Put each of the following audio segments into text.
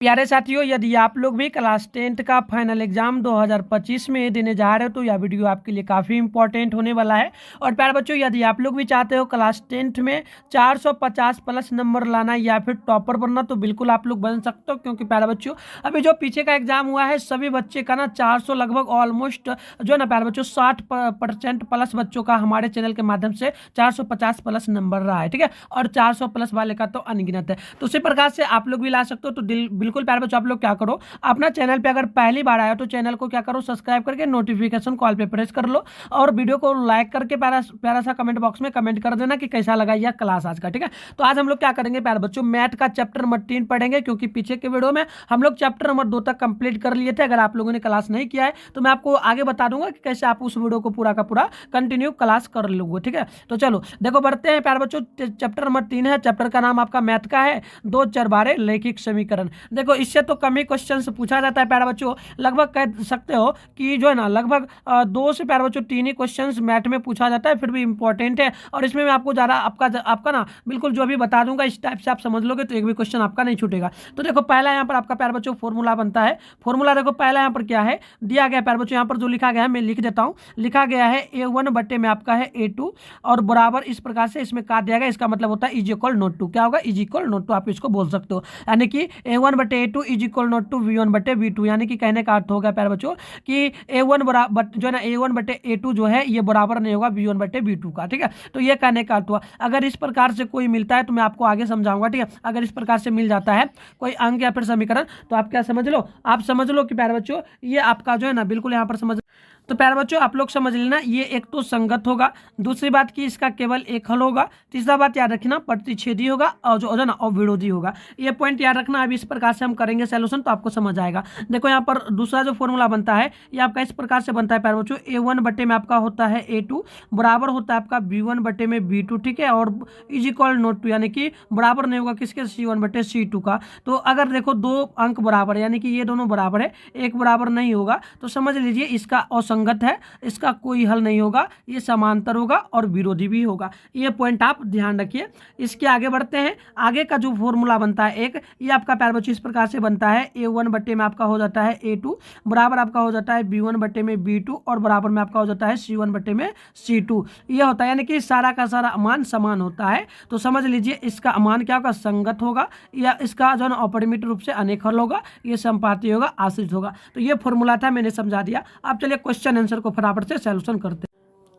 प्यारे साथियों, यदि आप लोग भी क्लास 10th का फाइनल एग्जाम 2025 में देने जा रहे हो तो यह वीडियो आपके लिए काफ़ी इंपॉर्टेंट होने वाला है। और प्यारे बच्चों, यदि आप लोग भी चाहते हो क्लास 10th में 450 प्लस नंबर लाना या फिर टॉपर बनना तो बिल्कुल आप लोग बन सकते हो, क्योंकि प्यारे बच्चों अभी जो पीछे का एग्जाम हुआ है सभी बच्चे का ना 400 लगभग ऑलमोस्ट जो ना प्यारे बच्चों 60% प्लस बच्चों का हमारे चैनल के माध्यम से 450 प्लस नंबर रहा है। ठीक है, और 400 प्लस वाले का तो अनगिनत है। तो उसी प्रकार से आप लोग भी ला सकते हो। तो बिल्कुल प्यारे बच्चों, आप लोग क्या करो, अपना चैनल पे अगर पहली बार आया तो चैनल को क्या करो, सब्सक्राइब करके नोटिफिकेशन कॉल पे प्रेस कर लो और वीडियो को लाइक करके प्यारा सा कमेंट बॉक्स में कमेंट कर देना कि कैसा लगा यह क्लास आज का। ठीक है, तो आज हम लोग क्या करेंगे प्यारे बच्चों, मैथ का चैप्टर नंबर 3 पढ़ेंगे, क्योंकि पीछे के वीडियो में हम लोग चैप्टर नंबर 2 तक कंप्लीट कर लिए थे। अगर आप लोगों ने क्लास नहीं किया है तो मैं आपको आगे बता दूंगा कि कैसे आप उस वीडियो को पूरा का पूरा कंटिन्यू क्लास कर लोगे। ठीक है, तो चलो देखो बढ़ते हैं प्यारे बच्चों। चैप्टर नंबर 3 है, चैप्टर का नाम आपका मैथ का है, दो चरबारे रैखिक समीकरण। देखो इससे तो कम ही क्वेश्चन पूछा जाता है प्यारे बच्चों, लगभग कह सकते हो कि जो है ना लगभग 2 से प्यारे बच्चों 3 ही क्वेश्चन मैथ में पूछा जाता है, फिर भी इंपॉर्टेंट है। और इसमें मैं आपको ज़्यादा आपका ना बिल्कुल जो भी बता दूंगा इस टाइप से आप समझ लोगे तो एक भी क्वेश्चन आपका नहीं छूटेगा। तो देखो पहला यहाँ पर आपका प्यारे बच्चों फॉर्मूला बनता है। फॉर्मूला देखो पहला यहाँ पर क्या है दिया गया प्यारे बच्चों, यहाँ पर जो लिखा गया है मैं लिख देता हूँ। लिखा गया है A1 बटे में आपका है A2 और बराबर इस प्रकार से इसमें काट दिया गया। इसका मतलब होता है इज इक्वल नोट टू, क्या होगा, इज इक्वल नोट टू आप इसको बोल सकते हो। यानी कि A1 बटे A2 is equal note to V1 बटे V2। यानी कि कहने का अर्थ होगा प्यारे बच्चों कि A1 बराबर जो है ना A1 बटे A2 जो है ये बराबर नहीं होगा V1 बटे V2 का। ठीक है, तो ये कहने का अर्थ हुआ। अगर इस प्रकार से कोई मिलता है तो मैं आपको आगे समझाऊंगा। ठीक है, अगर इस प्रकार से मिल जाता है कोई अंक या फिर समीकरण तो आप क्या समझ लो, आप समझ लो कि प्यारे बच्चों ये आपका जो है ना बिल्कुल यहाँ पर समझ। तो प्यारे बच्चों आप लोग समझ लेना, ये एक तो संगत होगा, दूसरी बात कि इसका केवल एक हल होगा, तीसरा बात याद रखना प्रतिच्छेदी होगा और जो ना अविरोधी होगा। ये पॉइंट याद रखना। अभी इस प्रकार से हम करेंगे सॉल्यूशन तो आपको समझ आएगा। देखो यहाँ पर दूसरा जो फॉर्मूला बनता है ये आपका इस प्रकार से बनता है प्यारे बच्चों, A1 बटे में आपका होता है A2 बराबर होता है आपका B1 बटे में B2। ठीक है, और इज इक्वल नोट टू यानी कि बराबर नहीं होगा किसके, C1 बटे C2 का। तो अगर देखो दो अंक बराबर है यानी कि ये दोनों बराबर है, एक बराबर नहीं होगा तो समझ लीजिए इसका असंगत है, इसका कोई हल नहीं होगा, ये समांतर होगा और विरोधी भी होगा। ये पॉइंट आप ध्यान रखिए। इसके आगे बढ़ते हैं। आगे का जो फॉर्मूला बनता है एक, ये आपका प्यारे बच्चों इस प्रकार से बनता है A1 बटे में आपका हो जाता है A2 बराबर आपका हो जाता है B1 बटे में B2 और बराबर में आपका हो जाता है C1 बटे में C2। ये होता है यानी कि सारा का सारा मान समान होता है। तो समझ लीजिए इसका मान क्या होगा, संगत होगा, या इसका जो है अपरिमित रूप से अनेक हल होगा, ये संपाती होगा, आश्रित होगा। तो ये फॉर्मूला था, मैंने समझा दिया। अब चलिए क्वेश्चन आंसर को फटाफट से सॉल्यूशन करते हैं।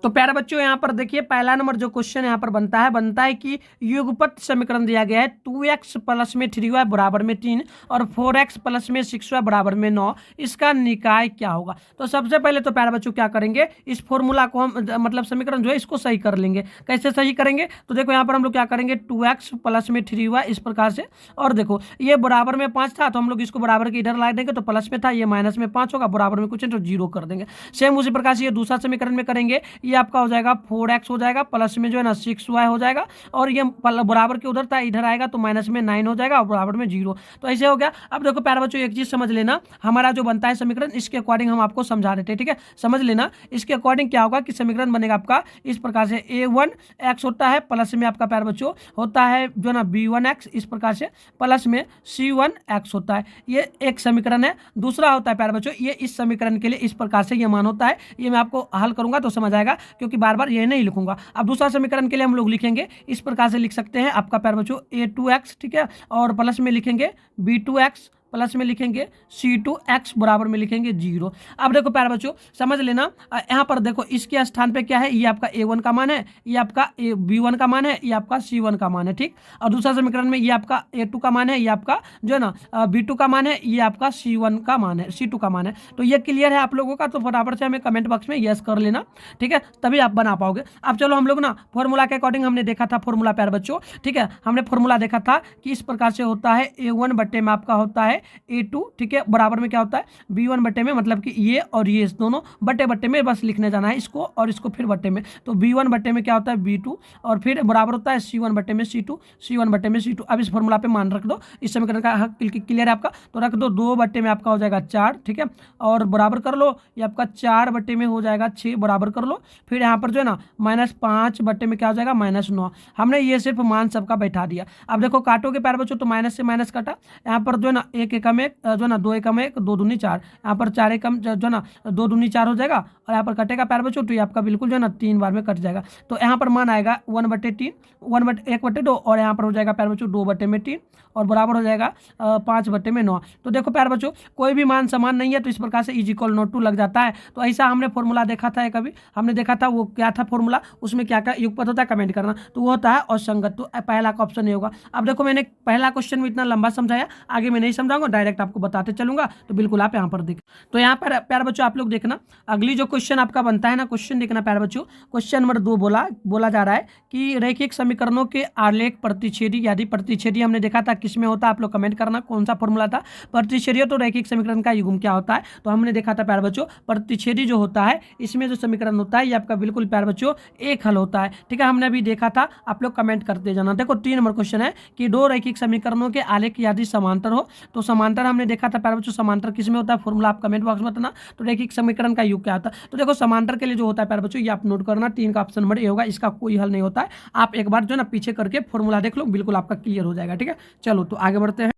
तो प्यारे बच्चों यहाँ पर देखिए पहला नंबर जो क्वेश्चन यहाँ पर बनता है कि युगपत समीकरण दिया गया है 2x प्लस में 3y बराबर में 3 और 4x प्लस में 6y बराबर में 9, इसका निकाय क्या होगा। तो सबसे पहले तो प्यारे बच्चों क्या करेंगे, इस फॉर्मूला को हम मतलब समीकरण जो है इसको सही कर लेंगे। कैसे सही करेंगे, तो देखो यहाँ पर हम लोग क्या करेंगे 2x प्लस में 3y इस प्रकार से, और देखो ये बराबर में 5 था तो हम लोग इसको बराबर के इधर ला देंगे तो प्लस में था, ये माइनस में 5 होगा, बराबर में कुछ है तो 0 कर देंगे। सेम उसी प्रकार से ये दूसरा समीकरण में करेंगे, ये आपका हो जाएगा 4x हो जाएगा प्लस में जो है ना 6y हो जाएगा, और ये बराबर के उधर था इधर आएगा तो माइनस में 9 हो जाएगा और बराबर में 0। तो ऐसे हो गया। अब देखो प्यारे बच्चों एक चीज समझ लेना, हमारा जो बनता है समीकरण इसके अकॉर्डिंग हम आपको समझा देते हैं। ठीक है, समझ लेना इसके अकॉर्डिंग क्या होगा कि समीकरण बनेगा आपका इस प्रकार से A1x होता है प्लस में आपका प्यारे बच्चों होता है जो ना B1x इस प्रकार से प्लस में C1x होता है। ये एक समीकरण है। दूसरा होता है प्यारे बच्चों ये इस समीकरण के लिए इस प्रकार से ये मान होता है, ये मैं आपको हल करूंगा तो समझ आएगा, क्योंकि बार बार ये नहीं लिखूंगा। अब दूसरा समीकरण के लिए हम लोग लिखेंगे इस प्रकार से लिख सकते हैं आपका प्यारे बच्चों A2x, ठीक है, और प्लस में लिखेंगे B2x प्लस में लिखेंगे C2x बराबर में लिखेंगे 0। अब देखो प्यारे बच्चों समझ लेना, यहाँ पर देखो इसके स्थान पे क्या है, ये आपका A1 का मान है, ये आपका B1 का मान है, ये आपका C1 का मान है। ठीक, और दूसरा समीकरण में ये आपका A2 का मान है, ये आपका जो है ना B2 का मान है, ये आपका C1 का मान है, C2 का मान है। तो ये क्लियर है आप लोगों का, तो फटाफट से हमें कमेंट बॉक्स में यस कर लेना। ठीक है, तभी आप बना पाओगे। अब चलो हम लोग ना फॉर्मूला के अकॉर्डिंग हमने देखा था फॉर्मूला प्यारे बच्चों। ठीक है, हमने फॉर्मूला देखा था कि इस प्रकार से होता है A1 बटे में आपका होता है A2, ठीक है, बराबर में क्या होता है B1 बटे में, मतलब कि ये और ये दोनों बटे बटे में बस लिखने जाना है इसको और इसको फिर बटे में। तो B1 बटे में क्या होता है B2 और फिर बराबर होता है C1 बटे में C2, C1 बटे में C2। अब इस फॉर्मूला पे मान रख दो, इस समीकरण का हक क्लियर है आपका, तो रख दो 2 बटे में आपका हो जाएगा 4, ठीक है, और बराबर कर लो, ये आपका 4 बटे में हो जाएगा 6 बराबर कर लो, फिर यहाँ पर जो है ना -5 बटे में क्या हो जाएगा -9। हमने ये सिर्फ मान सबका बैठा दिया। अब देखो काटोगे प्यारे बच्चों तो माइनस से माइनस कटा, यहाँ पर जो है ना 1 एक एकम एक जो ना 2 एकम एक 2 दूनी 4, यहाँ पर 4 एकम जो ना 2 दूनी 4 हो जाएगा और यहाँ पर कटेगा प्यारे बच्चों, तो ये आपका बिल्कुल जो है ना 3 बार में कट जाएगा। तो यहाँ पर मान आएगा 1/3, 1/2 और यहाँ पर हो जाएगा प्यारे बच्चों 2/3 और बराबर हो जाएगा 5/9। तो देखो प्यारे बच्चों कोई भी मान समान नहीं है, तो इस प्रकार से =2 लग जाता है। तो ऐसा हमने फॉर्मूला देखा था, कभी हमने देखा था, वो क्या था फॉर्मूला, उसमें क्या क्या युगपत होता है कमेंट करना, तो वो होता है असंगत। तो पहला का ऑप्शन नहीं होगा। अब देखो मैंने पहला क्वेश्चन में इतना लंबा समझाया, आगे मैं नहीं समझाऊंगा, डायरेक्ट आपको बताते चलूंगा, तो बिल्कुल आप यहाँ पर देख। तो यहाँ पर प्यारे बच्चों आप लोग देखना, अगली जो क्वेश्चन आपका बनता है ना, क्वेश्चन देखना प्यारे बच्चों। क्वेश्चन नंबर 2 बोला जा रहा है कि रैखिक समीकरणों के आलेख प्रतिच्छेदी, यदि प्रतिच्छेदी हमने देखा था किसमें होता है, आप लोग कमेंट करना कौन सा फॉर्मूला था। प्रतिच्छेदी तो रैखिक समीकरण का युग्म क्या होता है, तो हमने देखा था प्यारे बच्चों प्रतिच्छेदी जो होता है, इसमें जो समीकरण होता है ये आपका बिल्कुल प्यारे बच्चों एक हल होता है। ठीक है, हमने अभी देखा था, आप लोग कमेंट करते जाना। देखो 3 नंबर क्वेश्चन है कि दो रैखिक समीकरणों के आलेख यदि समांतर हो, तो समांतर हमने देखा था प्यारे बच्चों, समांतर किसमें होता है, फॉर्मूला आप कमेंट बॉक्स में बताना। तो रैखिक समीकरण का युग क्या होता है, तो देखो समांतर के लिए जो होता है प्यारे बच्चों, ये आप नोट करना, 3 का ऑप्शन नंबर ए होगा, इसका कोई हल नहीं होता है। आप एक बार जो ना पीछे करके फॉर्मूला देख लो, बिल्कुल आपका क्लियर हो जाएगा। ठीक है, चलो तो आगे बढ़ते हैं।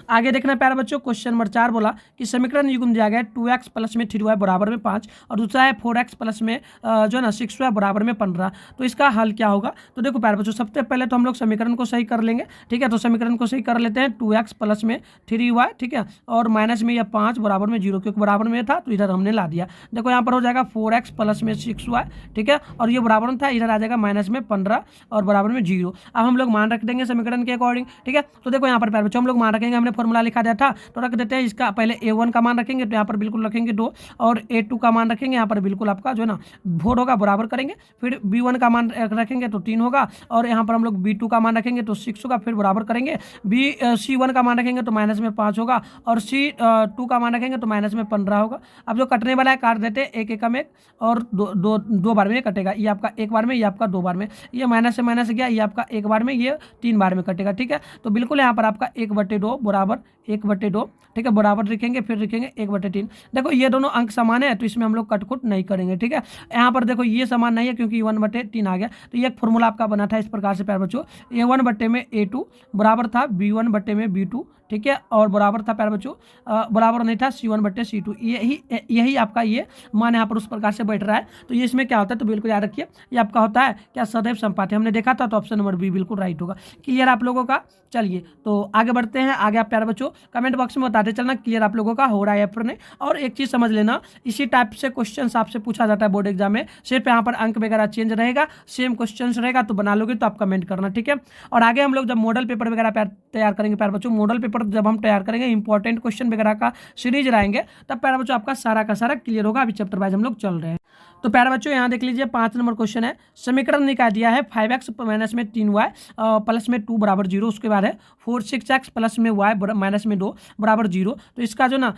आगे देखना प्यारे बच्चों, क्वेश्चन नंबर 4 बोला कि समीकरण युग्म दिया गया है 2x प्लस में 3y बराबर में 5 और दूसरा है 4x प्लस में जो ना 6y बराबर में 15। तो इसका हल क्या होगा, तो देखो प्यारे बच्चों सबसे पहले तो हम लोग समीकरण को सही कर लेंगे। ठीक है, तो समीकरण को सही कर लेते हैं, 2x प्लस में 3y, ठीक है, और माइनस में यह 5 बराबर में 0, क्योंकि बराबर में था तो इधर हमने ला दिया। देखो यहाँ पर हो जाएगा 4x प्लस में 6y, ठीक है, और ये बराबर में था, इधर आ जाएगा माइनस में 15 और बराबर में 0। अब हम लोग मान रख देंगे समीकरण के अकॉर्डिंग। ठीक है, तो देखो यहाँ पर प्यारे बच्चों हम लोग मान रखेंगे, हमने फॉर्मूला लिखा दिया था तो रख देते हैं। इसका पहले a1 का मान रखेंगे, तो यहाँ पर बिल्कुल रखेंगे 2 और a2 का मान रखेंगे, यहाँ पर बिल्कुल आपका जो है ना 4 होगा, बराबर करेंगे। फिर b1 का मान रखेंगे तो 3 होगा और यहाँ पर हम लोग b2 का मान रखेंगे तो 6 होगा, फिर बराबर करेंगे। c1 का मान रखेंगे तो माइनस में 5 होगा और c2 का मान रखेंगे तो माइनस में 15 होगा। अब जो कटने वाला है काट देते हैं, एक एकम एक और दो बार में कटेगा, ये आपका एक बार में, ये आपका 2 बार में, ये माइनस से माइनस गया, ये आपका एक बार में, ये 3 बार में कटेगा। ठीक है, तो बिल्कुल यहाँ पर आपका 1/2 बराबर 1/2, ठीक है, बराबर लिखेंगे, फिर लिखेंगे 1/3। देखो ये दोनों अंक समान है, तो इसमें हम लोग कटकुट नहीं करेंगे। ठीक है, यहाँ पर देखो ये समान नहीं है क्योंकि 1/3 आ गया, तो ये एक फॉर्मूला आपका बना था इस प्रकार से प्यारे बच्चों, a1/a2 बराबर था b1/b2, ठीक है, और बराबर था प्यारे बच्चों बराबर नहीं था c1/c2। यही आपका ये मान यहाँ पर उस प्रकार से बैठ रहा है। तो ये इसमें क्या होता है, तो बिल्कुल याद रखिए, ये आपका होता है क्या, सदैव संपाती, हमने देखा था, तो ऑप्शन नंबर बी बिल्कुल राइट होगा। क्लियर आप लोगों का। चलिए तो आगे बढ़ते हैं। आगे आप प्यारे बच्चों कमेंट बॉक्स में बताते चलना क्लियर आप लोगों का हो रहा है या फिर नहीं। और एक चीज़ समझ लेना, इसी टाइप से क्वेश्चन आपसे पूछा जाता है बोर्ड एग्जाम में, सिर्फ यहाँ पर अंक वगैरह चेंज रहेगा, सेम क्वेश्चन रहेगा, तो बना लोगे तो आप कमेंट करना। ठीक है, और आगे हम लोग जब मॉडल पेपर वगैरह तैयार करेंगे प्यारे बच्चों, मॉडल पेपर जब हम तैयार करेंगे, इंपॉर्टेंट क्वेश्चन वगैरह का सीरीज रहेंगे, तब प्यारे बच्चों आपका सारा का सारा क्लियर होगा। अभी चैप्टर वाइज हम लोग चल रहे हैं। तो प्यारे बच्चों यहाँ देख लीजिए 5 नंबर क्वेश्चन है, समीकरण निकाल दिया है 5x माइनस में 3y प्लस में 2 बराबर 0, उसके बाद है 4 6x प्लस में y माइनस में 2 बराबर 0। तो इसका जो ना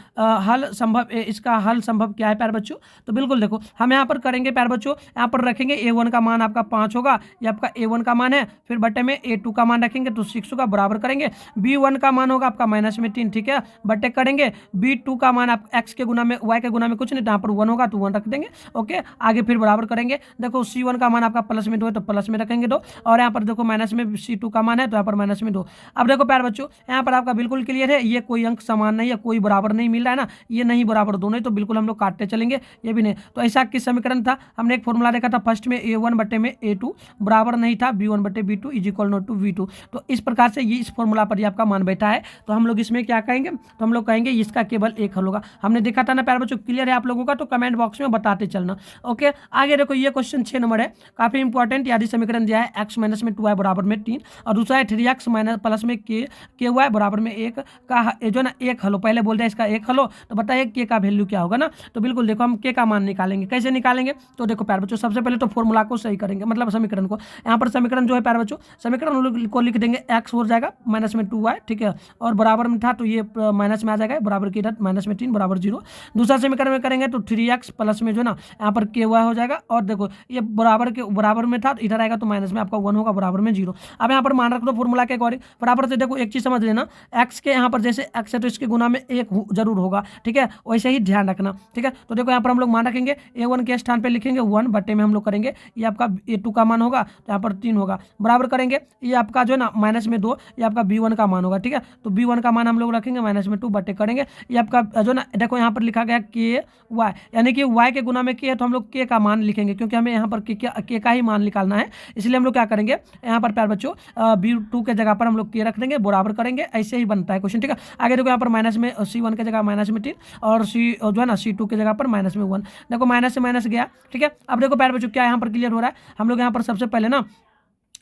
इसका हल संभव क्या है प्यारे बच्चों, तो बिल्कुल देखो हम यहाँ पर करेंगे प्यारे बच्चों, यहाँ पर रखेंगे a1 का मान आपका 5 होगा, ये आपका a1 का मान है, फिर बटे में a2 का मान रखेंगे तो 6 होगा, बराबर करेंगे। b1 का मान होगा आपका माइनस में 3, ठीक है, बटे करेंगे। b2 का मान आप x के गुना में y के गुना में कुछ नहीं, तो यहाँ पर 1 होगा तो 1 रख देंगे। ओके, आगे फिर बराबर करेंगे। देखो c1 का मान आपका प्लस में 2 है तो प्लस में रखेंगे 2, और यहाँ पर देखो माइनस में c2 का मान है तो यहाँ पर माइनस में 2। अब देखो प्यारे बच्चों यहाँ पर आपका बिल्कुल क्लियर है, ये कोई अंक समान नहीं है, कोई बराबर नहीं मिल रहा है ना, ये नहीं बराबर दोनों ही, तो बिल्कुल हम लोग काटते चलेंगे, ये भी नहीं। तो ऐसा किस समीकरण था, हमने एक फॉर्मूला देखा था फर्स्ट में a1 बटे में a2 बराबर नहीं था b1 बटे b2 is equal to v2। तो इस प्रकार से ये इस फॉर्मूला पर ही आपका मान बैठा है, तो हम लोग इसमें क्या कहेंगे, तो हम लोग कहेंगे इसका केवल एक हल होगा। हमने देखा था ना प्यारे बच्चों, क्लियर है आप लोगों का, तो कमेंट बॉक्स में बताते चलना। ओके, आगे देखो ये क्वेश्चन 6 नंबर है, काफी इंपॉर्टेंट। यदि समीकरण दिया है x माइनस में 2y बराबर में 3 और दूसरा है 3x माइनस प्लस में के वाई बराबर में 1 का जो ना एक हलो, पहले बोल दिया इसका एक हलो, तो बताइए के का वैल्यू क्या होगा ना। तो बिल्कुल देखो हम के का मान निकालेंगे, कैसे निकालेंगे, तो देखो प्यारे बच्चों सबसे पहले तो फॉर्मूला को सही करेंगे, मतलब समीकरण को। यहाँ पर समीकरण जो है प्यारे बच्चों, समीकरण को लिख देंगे x हो जाएगा माइनस में 2y, ठीक है, और बराबर में था तो ये माइनस में आ जाएगा, बराबर की इधर माइनस में 3 बराबर 0। दूसरा समीकरण में करेंगे तो 3x प्लस में जो ना यहाँ पर के वाई हो जाएगा, और देखो ये बराबर में था तो इधर आएगा तो माइनस में आपका 1 होगा, बराबर में 0। अब यहाँ पर मान रख दो फॉर्मूला के अकॉर्डिंग बराबर से। देखो एक चीज समझ लेना, x के यहाँ पर जैसे x है तो इसके गुना में 1 जरूर होगा, ठीक है, वैसे ही ध्यान रखना। ठीक है, तो देखो यहाँ पर हम लोग मान रखेंगे a1 के स्थान पे लिखेंगे 1 बटे में हम लोग करेंगे ये आपका a2 का मान होगा, तो यहाँ पर 3 होगा, बराबर करेंगे ये आपका जो है ना माइनस में 2, ये आपका b1 का मान होगा। ठीक है, तो B1 का मान हम लोग रखेंगे -2 बटे करेंगे, ये आपका जो ना देखो यहाँ पर लिखा गया के वाई, यानी कि वाई के गुना में के है तो हम लोग के का मान लिखेंगे, क्योंकि हमें यहाँ पर के का ही मान निकालना है। इसलिए हम लोग क्या करेंगे यहाँ पर प्यार बच्चों B2 के जगह पर हम लोग के रख देंगे, बराबर करेंगे, ऐसे ही बनता है क्वेश्चन, ठीक है। आगे देखो यहाँ पर माइनस में C1 के जगह -3 और जो है ना C2 के जगह पर -1, देखो माइनस से माइनस गया, ठीक है। अब देखो प्यार बच्चों क्या यहाँ पर क्लियर हो रहा है, हम लोग यहाँ पर सबसे पहले ना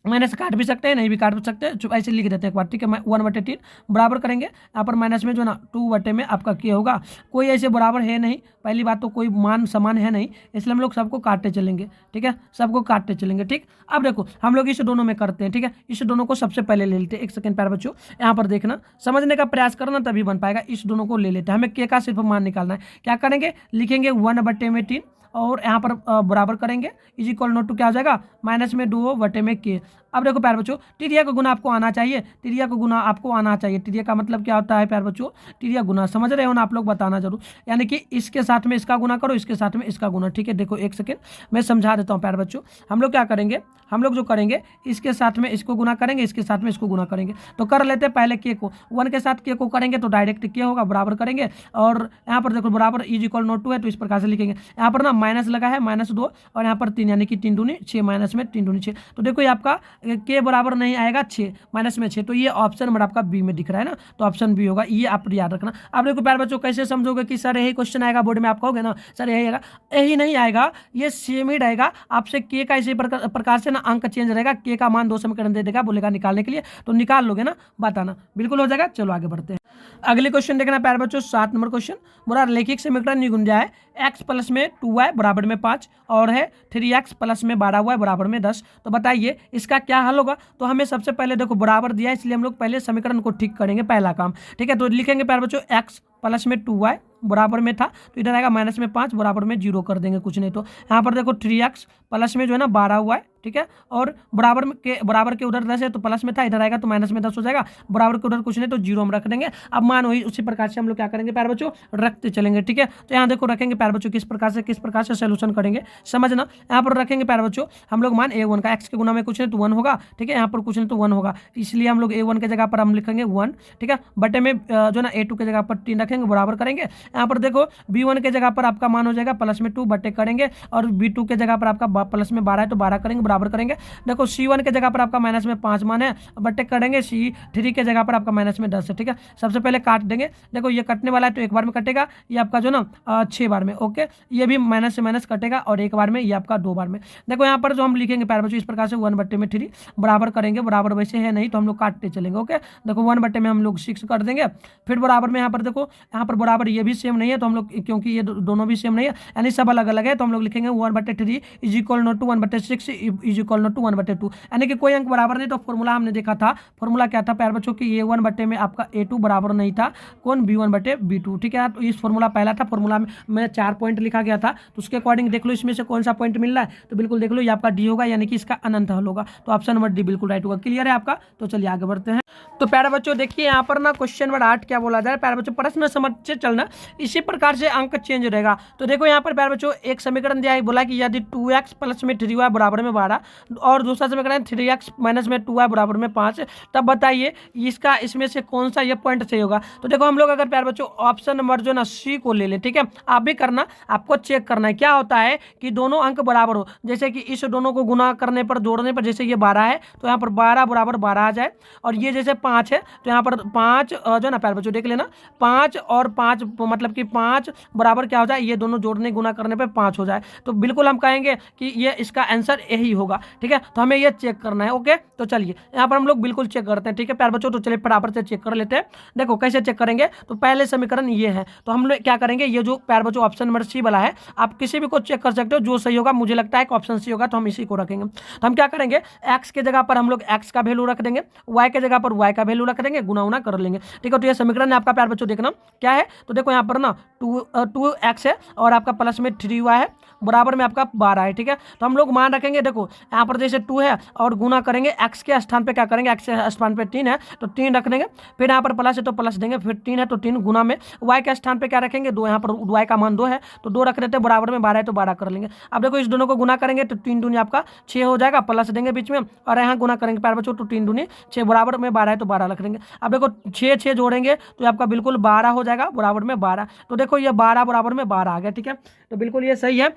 माइनस काट भी सकते हैं, नहीं भी काट भी सकते हैं, ऐसे लिख देते हैं एक बार, ठीक है। 1/3 बराबर करेंगे, यहाँ पर माइनस में जो ना 2 बटे में आपका के होगा, कोई ऐसे बराबर है नहीं, पहली बात तो कोई मान समान है नहीं, इसलिए हम लोग सबको काटते चलेंगे, ठीक है, सबको काटते चलेंगे, ठीक। अब देखो हम लोग इस दोनों में करते हैं, ठीक है, इस दोनों को सबसे पहले ले लेते हैं। एक सेकंड प्यारे बच्चों, यहाँ पर देखना, समझने का प्रयास करना तभी बन पाएगा। इस दोनों को ले लेते हैं, हमें के का सिर्फ मान निकालना है। क्या करेंगे, लिखेंगे 1/3 और यहाँ पर बराबर करेंगे, इज इक्वल नोट टू क्या हो जाएगा -2 बटे में के। अब देखो प्यार बच्चों, तिरिया का गुना आपको आना चाहिए, तिरिया का गुना आपको आना चाहिए। तिरिया का मतलब क्या होता है प्यार बच्चों, तिरिया गुना, समझ रहे हो ना आप लोग, बताना जरूर, यानी कि इसके साथ में इसका गुना करो, इसके साथ में इसका गुना, ठीक है। देखो एक सेकेंड मैं समझा देता हूँ प्यार बच्चों, हम लोग क्या करेंगे, हम लोग जो करेंगे इसके साथ में इसको गुना करेंगे, इसके साथ में इसको गुना करेंगे, तो कर लेते हैं पहले के को, 1 के साथ के को करेंगे तो डायरेक्ट के होगा, बराबर करेंगे, और यहाँ पर देखो बराबर इज इक्वल नोट टू है तो इस प्रकार से लिखेंगे। यहाँ पर ना माइनस लगा है, -2 और यहाँ पर 3, यानी कि 3 दूनी 6, माइनस में 3 दूनी 6, तो देखो ये आपका के बराबर नहीं आएगा 6, माइनस में 6, तो ये ऑप्शन नंबर आपका बी में दिख रहा है ना, तो ऑप्शन बी होगा, ये आप याद रखना। अब देखो प्यार बच्चों कैसे समझोगे कि सर यही क्वेश्चन आएगा बोर्ड में, आप कहोगे ना सर यही आएगा, यही नहीं आएगा, ये सेम ही रहेगा, आपसे के का इसी प्रकार से ना अंक चेंज रहेगा, के का मान 2 समीकरण दे देगा, बोलेगा निकालने के लिए, तो निकाल लोगे ना, बताना बिल्कुल हो जाएगा। चलो आगे बढ़ते हैं, अगले क्वेश्चन देखना प्यार बच्चों, 7 नंबर क्वेश्चन, बोला रैखिक समीकरण निकुंजा है, x प्लस में 2y बराबर में 5 और है 3x प्लस में 12y बराबर में 10, तो बताइए इसका क्या हल होगा। तो हमें सबसे पहले देखो बराबर दिया है, इसलिए हम लोग पहले समीकरण को ठीक करेंगे, पहला काम, ठीक है। तो लिखेंगे प्यार बच्चों x प्लस में 2y बराबर में था, तो इधर आएगा माइनस में 5 बराबर में 0 कर देंगे, कुछ नहीं, तो यहाँ पर देखो 3x प्लस में जो है ना 12y, ठीक है, और बराबर के उधर 10 है तो प्लस में था, इधर आएगा तो माइनस में 10 हो जाएगा, बराबर के उधर कुछ नहीं तो 0 हम रख देंगे। अब मान वही उसी प्रकार से हम लोग क्या करेंगे प्यार बच्चों, रखते चलेंगे, ठीक है। तो यहाँ देखो रखेंगे प्यार बच्चों किस प्रकार से सोल्यूशन करेंगे, समझना। यहाँ पर रखेंगे प्यार बच्चों हम लोग मान a1 का, x के गुना में कुछ नहीं तो 1 होगा, ठीक है, यहाँ पर कुछ नहीं तो 1 होगा, इसलिए हम लोग a1 के जगह पर हम लिखेंगे 1, ठीक है, बटे में जो ना a2 के जगह पर 3 रखेंगे, बराबर करेंगे। यहाँ पर देखो b1 के जगह पर आपका मान हो जाएगा +2 बटे करेंगे, और b2 के जगह पर आपका प्लस में 12 है तो 12 करेंगे, बराबर करेंगे। देखो c1 के जगह पर आपका -5 मान है, बटे करेंगे, c3 के जगह पर आपका -10 है, ठीक है। सबसे पहले काट देंगे, देखो ये कटने वाला है तो एक बार में कटेगा, ये आपका जो ना 6 बार में, ओके, ये भी माइनस से माइनस कटेगा और एक बार में, ये आपका 2 बार में। देखो यहाँ पर जो हम लिखेंगे प्यारे बच्चों इस प्रकार से 1/3 बराबर करेंगे, बराबर वैसे है नहीं तो हम लोग काटते चलेंगे, ओके। देखो 1 में हम लोग 6 कर देंगे, फिर बराबर में यहाँ पर देखो, यहाँ पर बराबर ये भी सेम नहीं है तो हम लोग, क्योंकि ये दोनों भी सेम नहीं है यानी सब अलग अलग है, तो हम लोग लिखेंगे 1/3 is equal not to 1/6 is equal not to 1/2, यानी कि कोई अंक बराबर नहीं। तो फॉर्मूला हमने देखा था, फॉर्मूला क्या था प्यारे बच्चों की, a1 बटे में आपका a2 बराबर नहीं था, कौन b1 बटे b2, ठीक है। तो इस फॉर्मूला पहला था, फॉर्मूला में 4 पॉइंट लिखा गया था, तो उसके अकॉर्डिंग देख लो इसमें से कौन सा पॉइंट मिल रहा है, तो बिल्कुल देख लो ये आपका डी होगा, यानी कि इसका अनंत हल होगा, तो ऑप्शन नंबर डी बिल्कुल राइट होगा। क्लियर है आपका, तो चलिए आगे बढ़ते हैं। तो प्यारे बच्चों देखिए यहाँ पर ना क्वेश्चन नंबर 8 क्या बोला जाए प्यारे बच्चों, प्रश्न समझ से चलना, इसी प्रकार से अंक चेंज रहेगा। तो देखो यहाँ पर प्यारे बच्चों एक समीकरण दिया है, बोला कि यदि 2x प्लस में 3y बराबर में 12 और दूसरा समीकरण 3x माइनस में 2y बराबर में 5, तब बताइए इसका इसमें से कौन सा ये पॉइंट सही होगा। तो देखो हम लोग अगर प्यारे बच्चों ऑप्शन नंबर जो ना सी को ले लें, ठीक है, आप भी करना, आपको चेक करना है क्या होता है कि दोनों अंक बराबर हो, जैसे कि इस दोनों को गुना करने पर जोड़ने पर, जैसे ये 12 है तो यहाँ पर 12 बराबर 12 आ जाए, और ये जैसे 5 है तो यहाँ पर 5 जो ना प्यारे बच्चों देख लेना, 5 और 5 मतलब कि 5 बराबर क्या हो जाए, ये दोनों जोड़ने गुना करने पर 5 हो जाए, तो बिल्कुल हम कहेंगे कि ये इसका आंसर यही होगा, ठीक है। तो हमें ये चेक करना है, ओके। तो चलिए यहाँ पर हम लोग बिल्कुल चेक करते हैं, ठीक है प्यारे बच्चों। तो चलिए फटाफट से चेक कर लेते हैं। देखो कैसे चेक करेंगे, तो पहले समीकरण ये है, तो हम लोग क्या करेंगे, ये जो प्यारे बच्चों ऑप्शन नंबर सी वाला है, आप किसी भी को चेक कर सकते हो, जो सही होगा मुझे लगता है कि ऑप्शन सी होगा, तो हम इसी को रखेंगे। तो हम क्या करेंगे, एक्स के जगह पर हम लोग एक्स का वैल्यू रख देंगे, वाई के जगह पर वाई का वैल्यू रख देंगे, गुना उना कर लेंगे, ठीक है। तो ये समीकरण आपका प्यारे बच्चों देखना क्या है, तो देखो यहाँ पर ना 2x है और आपका प्लस में 3y है, बराबर में आपका 12 है, ठीक है। तो हम लोग मान रखेंगे, देखो यहाँ पर जैसे 2 है और गुना करेंगे, एक्स के स्थान पे क्या करेंगे, एक्स के स्थान पे 3 है तो 3 रख देंगे, फिर यहाँ पर प्लस है तो प्लस देंगे, फिर 3 है तो 3 गुना में वाई के स्थान पे क्या रखेंगे 2, यहाँ पर वाई का मान 2 है तो 2 रख देते हैं, बराबर में 12 है तो 12 कर लेंगे। अब देखो इस दोनों को गुना करेंगे तो 3 दूनी आपका 6 हो जाएगा, प्लस देंगे बीच में, और यहाँ गुना करेंगे प्यारे बच्चों तो 3 दूनी 6 बराबर में 12 है तो 12 रख देंगे। अब देखो 6 6 जोड़ेंगे तो ये आपका बिल्कुल 12 हो जाएगा बराबर में 12। तो देखो ये 12 बराबर में 12 आ गया, ठीक है, तो बिल्कुल ये सही है।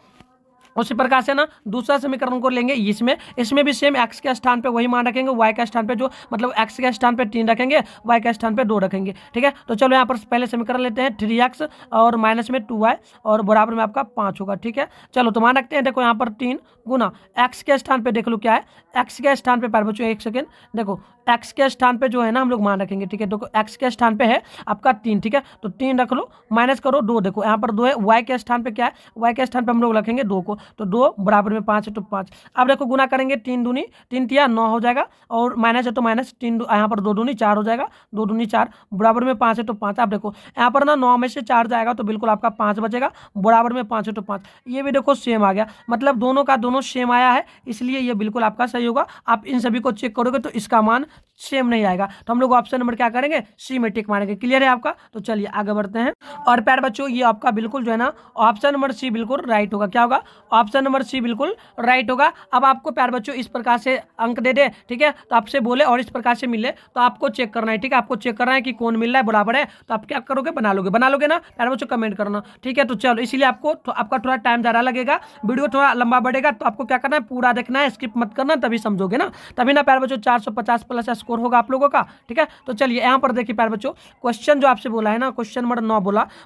उसी प्रकार से ना दूसरा समीकरण को लेंगे, इसमें भी सेम एक्स के स्थान पे वही मान रखेंगे, वाई के स्थान पे जो मतलब एक्स के स्थान पे 3 रखेंगे, वाई के स्थान पे 2 रखेंगे, ठीक है। तो चलो यहाँ पर पहले समीकरण लेते हैं 3x और माइनस में 2y और बराबर में आपका 5 होगा, ठीक है। चलो तो मान रखते हैं, देखो यहाँ पर 3 गुना एक्स के स्थान पे देख लो क्या है, एक्स के स्थान पे प्यारे बच्चों एक सेकेंड, देखो एक्स के स्थान पे जो है ना हम लोग मान रखेंगे, ठीक है। देखो एक्स के स्थान पे है आपका 3, ठीक है, तो 3 रख लो, माइनस करो 2, देखो यहाँ पर 2 है, वाई के स्थान पे क्या है, वाई के स्थान पे हम लोग रखेंगे 2 को, तो 2 बराबर में 5 है तो 5। अब देखो गुना करेंगे 3 दूनी 3 तिया 9 हो जाएगा, और माइनस है तो माइनस 3 यहाँ पर 2 दूनी 4 हो जाएगा, 2 दूनी 4 बराबर में 5 है तो 5। अब देखो यहाँ पर ना 9 में से 4 जाएगा तो बिल्कुल आपका 5 बचेगा, बराबर में 5 है तो 5। ये भी देखो सेम आ गया, मतलब दोनों का दोनों सेम आया है, इसलिए ये बिल्कुल आपका सही होगा। आप इन सभी को चेक करोगे तो इसका मान सेम नहीं आएगा, तो हम लोग ऑप्शन नंबर क्या करेंगे, सी में टिक मारेंगे। क्लियर है आपका? तो चलिए आगे बढ़ते हैं। और प्यारे बच्चों ये आपका बिल्कुल जो है ना ऑप्शन नंबर सी बिल्कुल राइट होगा। क्या होगा? ऑप्शन नंबर सी बिल्कुल राइट होगा। अब आपको प्यारे बच्चों इस प्रकार से अंक दे दे, ठीक है, तो आपसे बोले और इस प्रकार से मिले तो आपको चेक करना है, ठीक है, आपको चेक करना है कि कौन मिल रहा है बराबर है, तो आप क्या करोगे, बना लोगे ना प्यारे बच्चों, कमेंट करना, ठीक है। तो चलो इसलिए आपको आपका थोड़ा टाइम ज़्यादा लगेगा, वीडियो थोड़ा लंबा बढ़ेगा, तो आपको क्या करना है, पूरा देखना है, स्किप मत करना, तभी समझोगे ना, तभी ना प्यारे बच्चों 450 प्लस स्कोर होगा आप लोगों का, ठीक है। तो चलिए यहाँ पर देखिए प्यारे बच्चों, क्वेश्चन जो आपसे बोला है ना, क्वेश्चन नंबर 9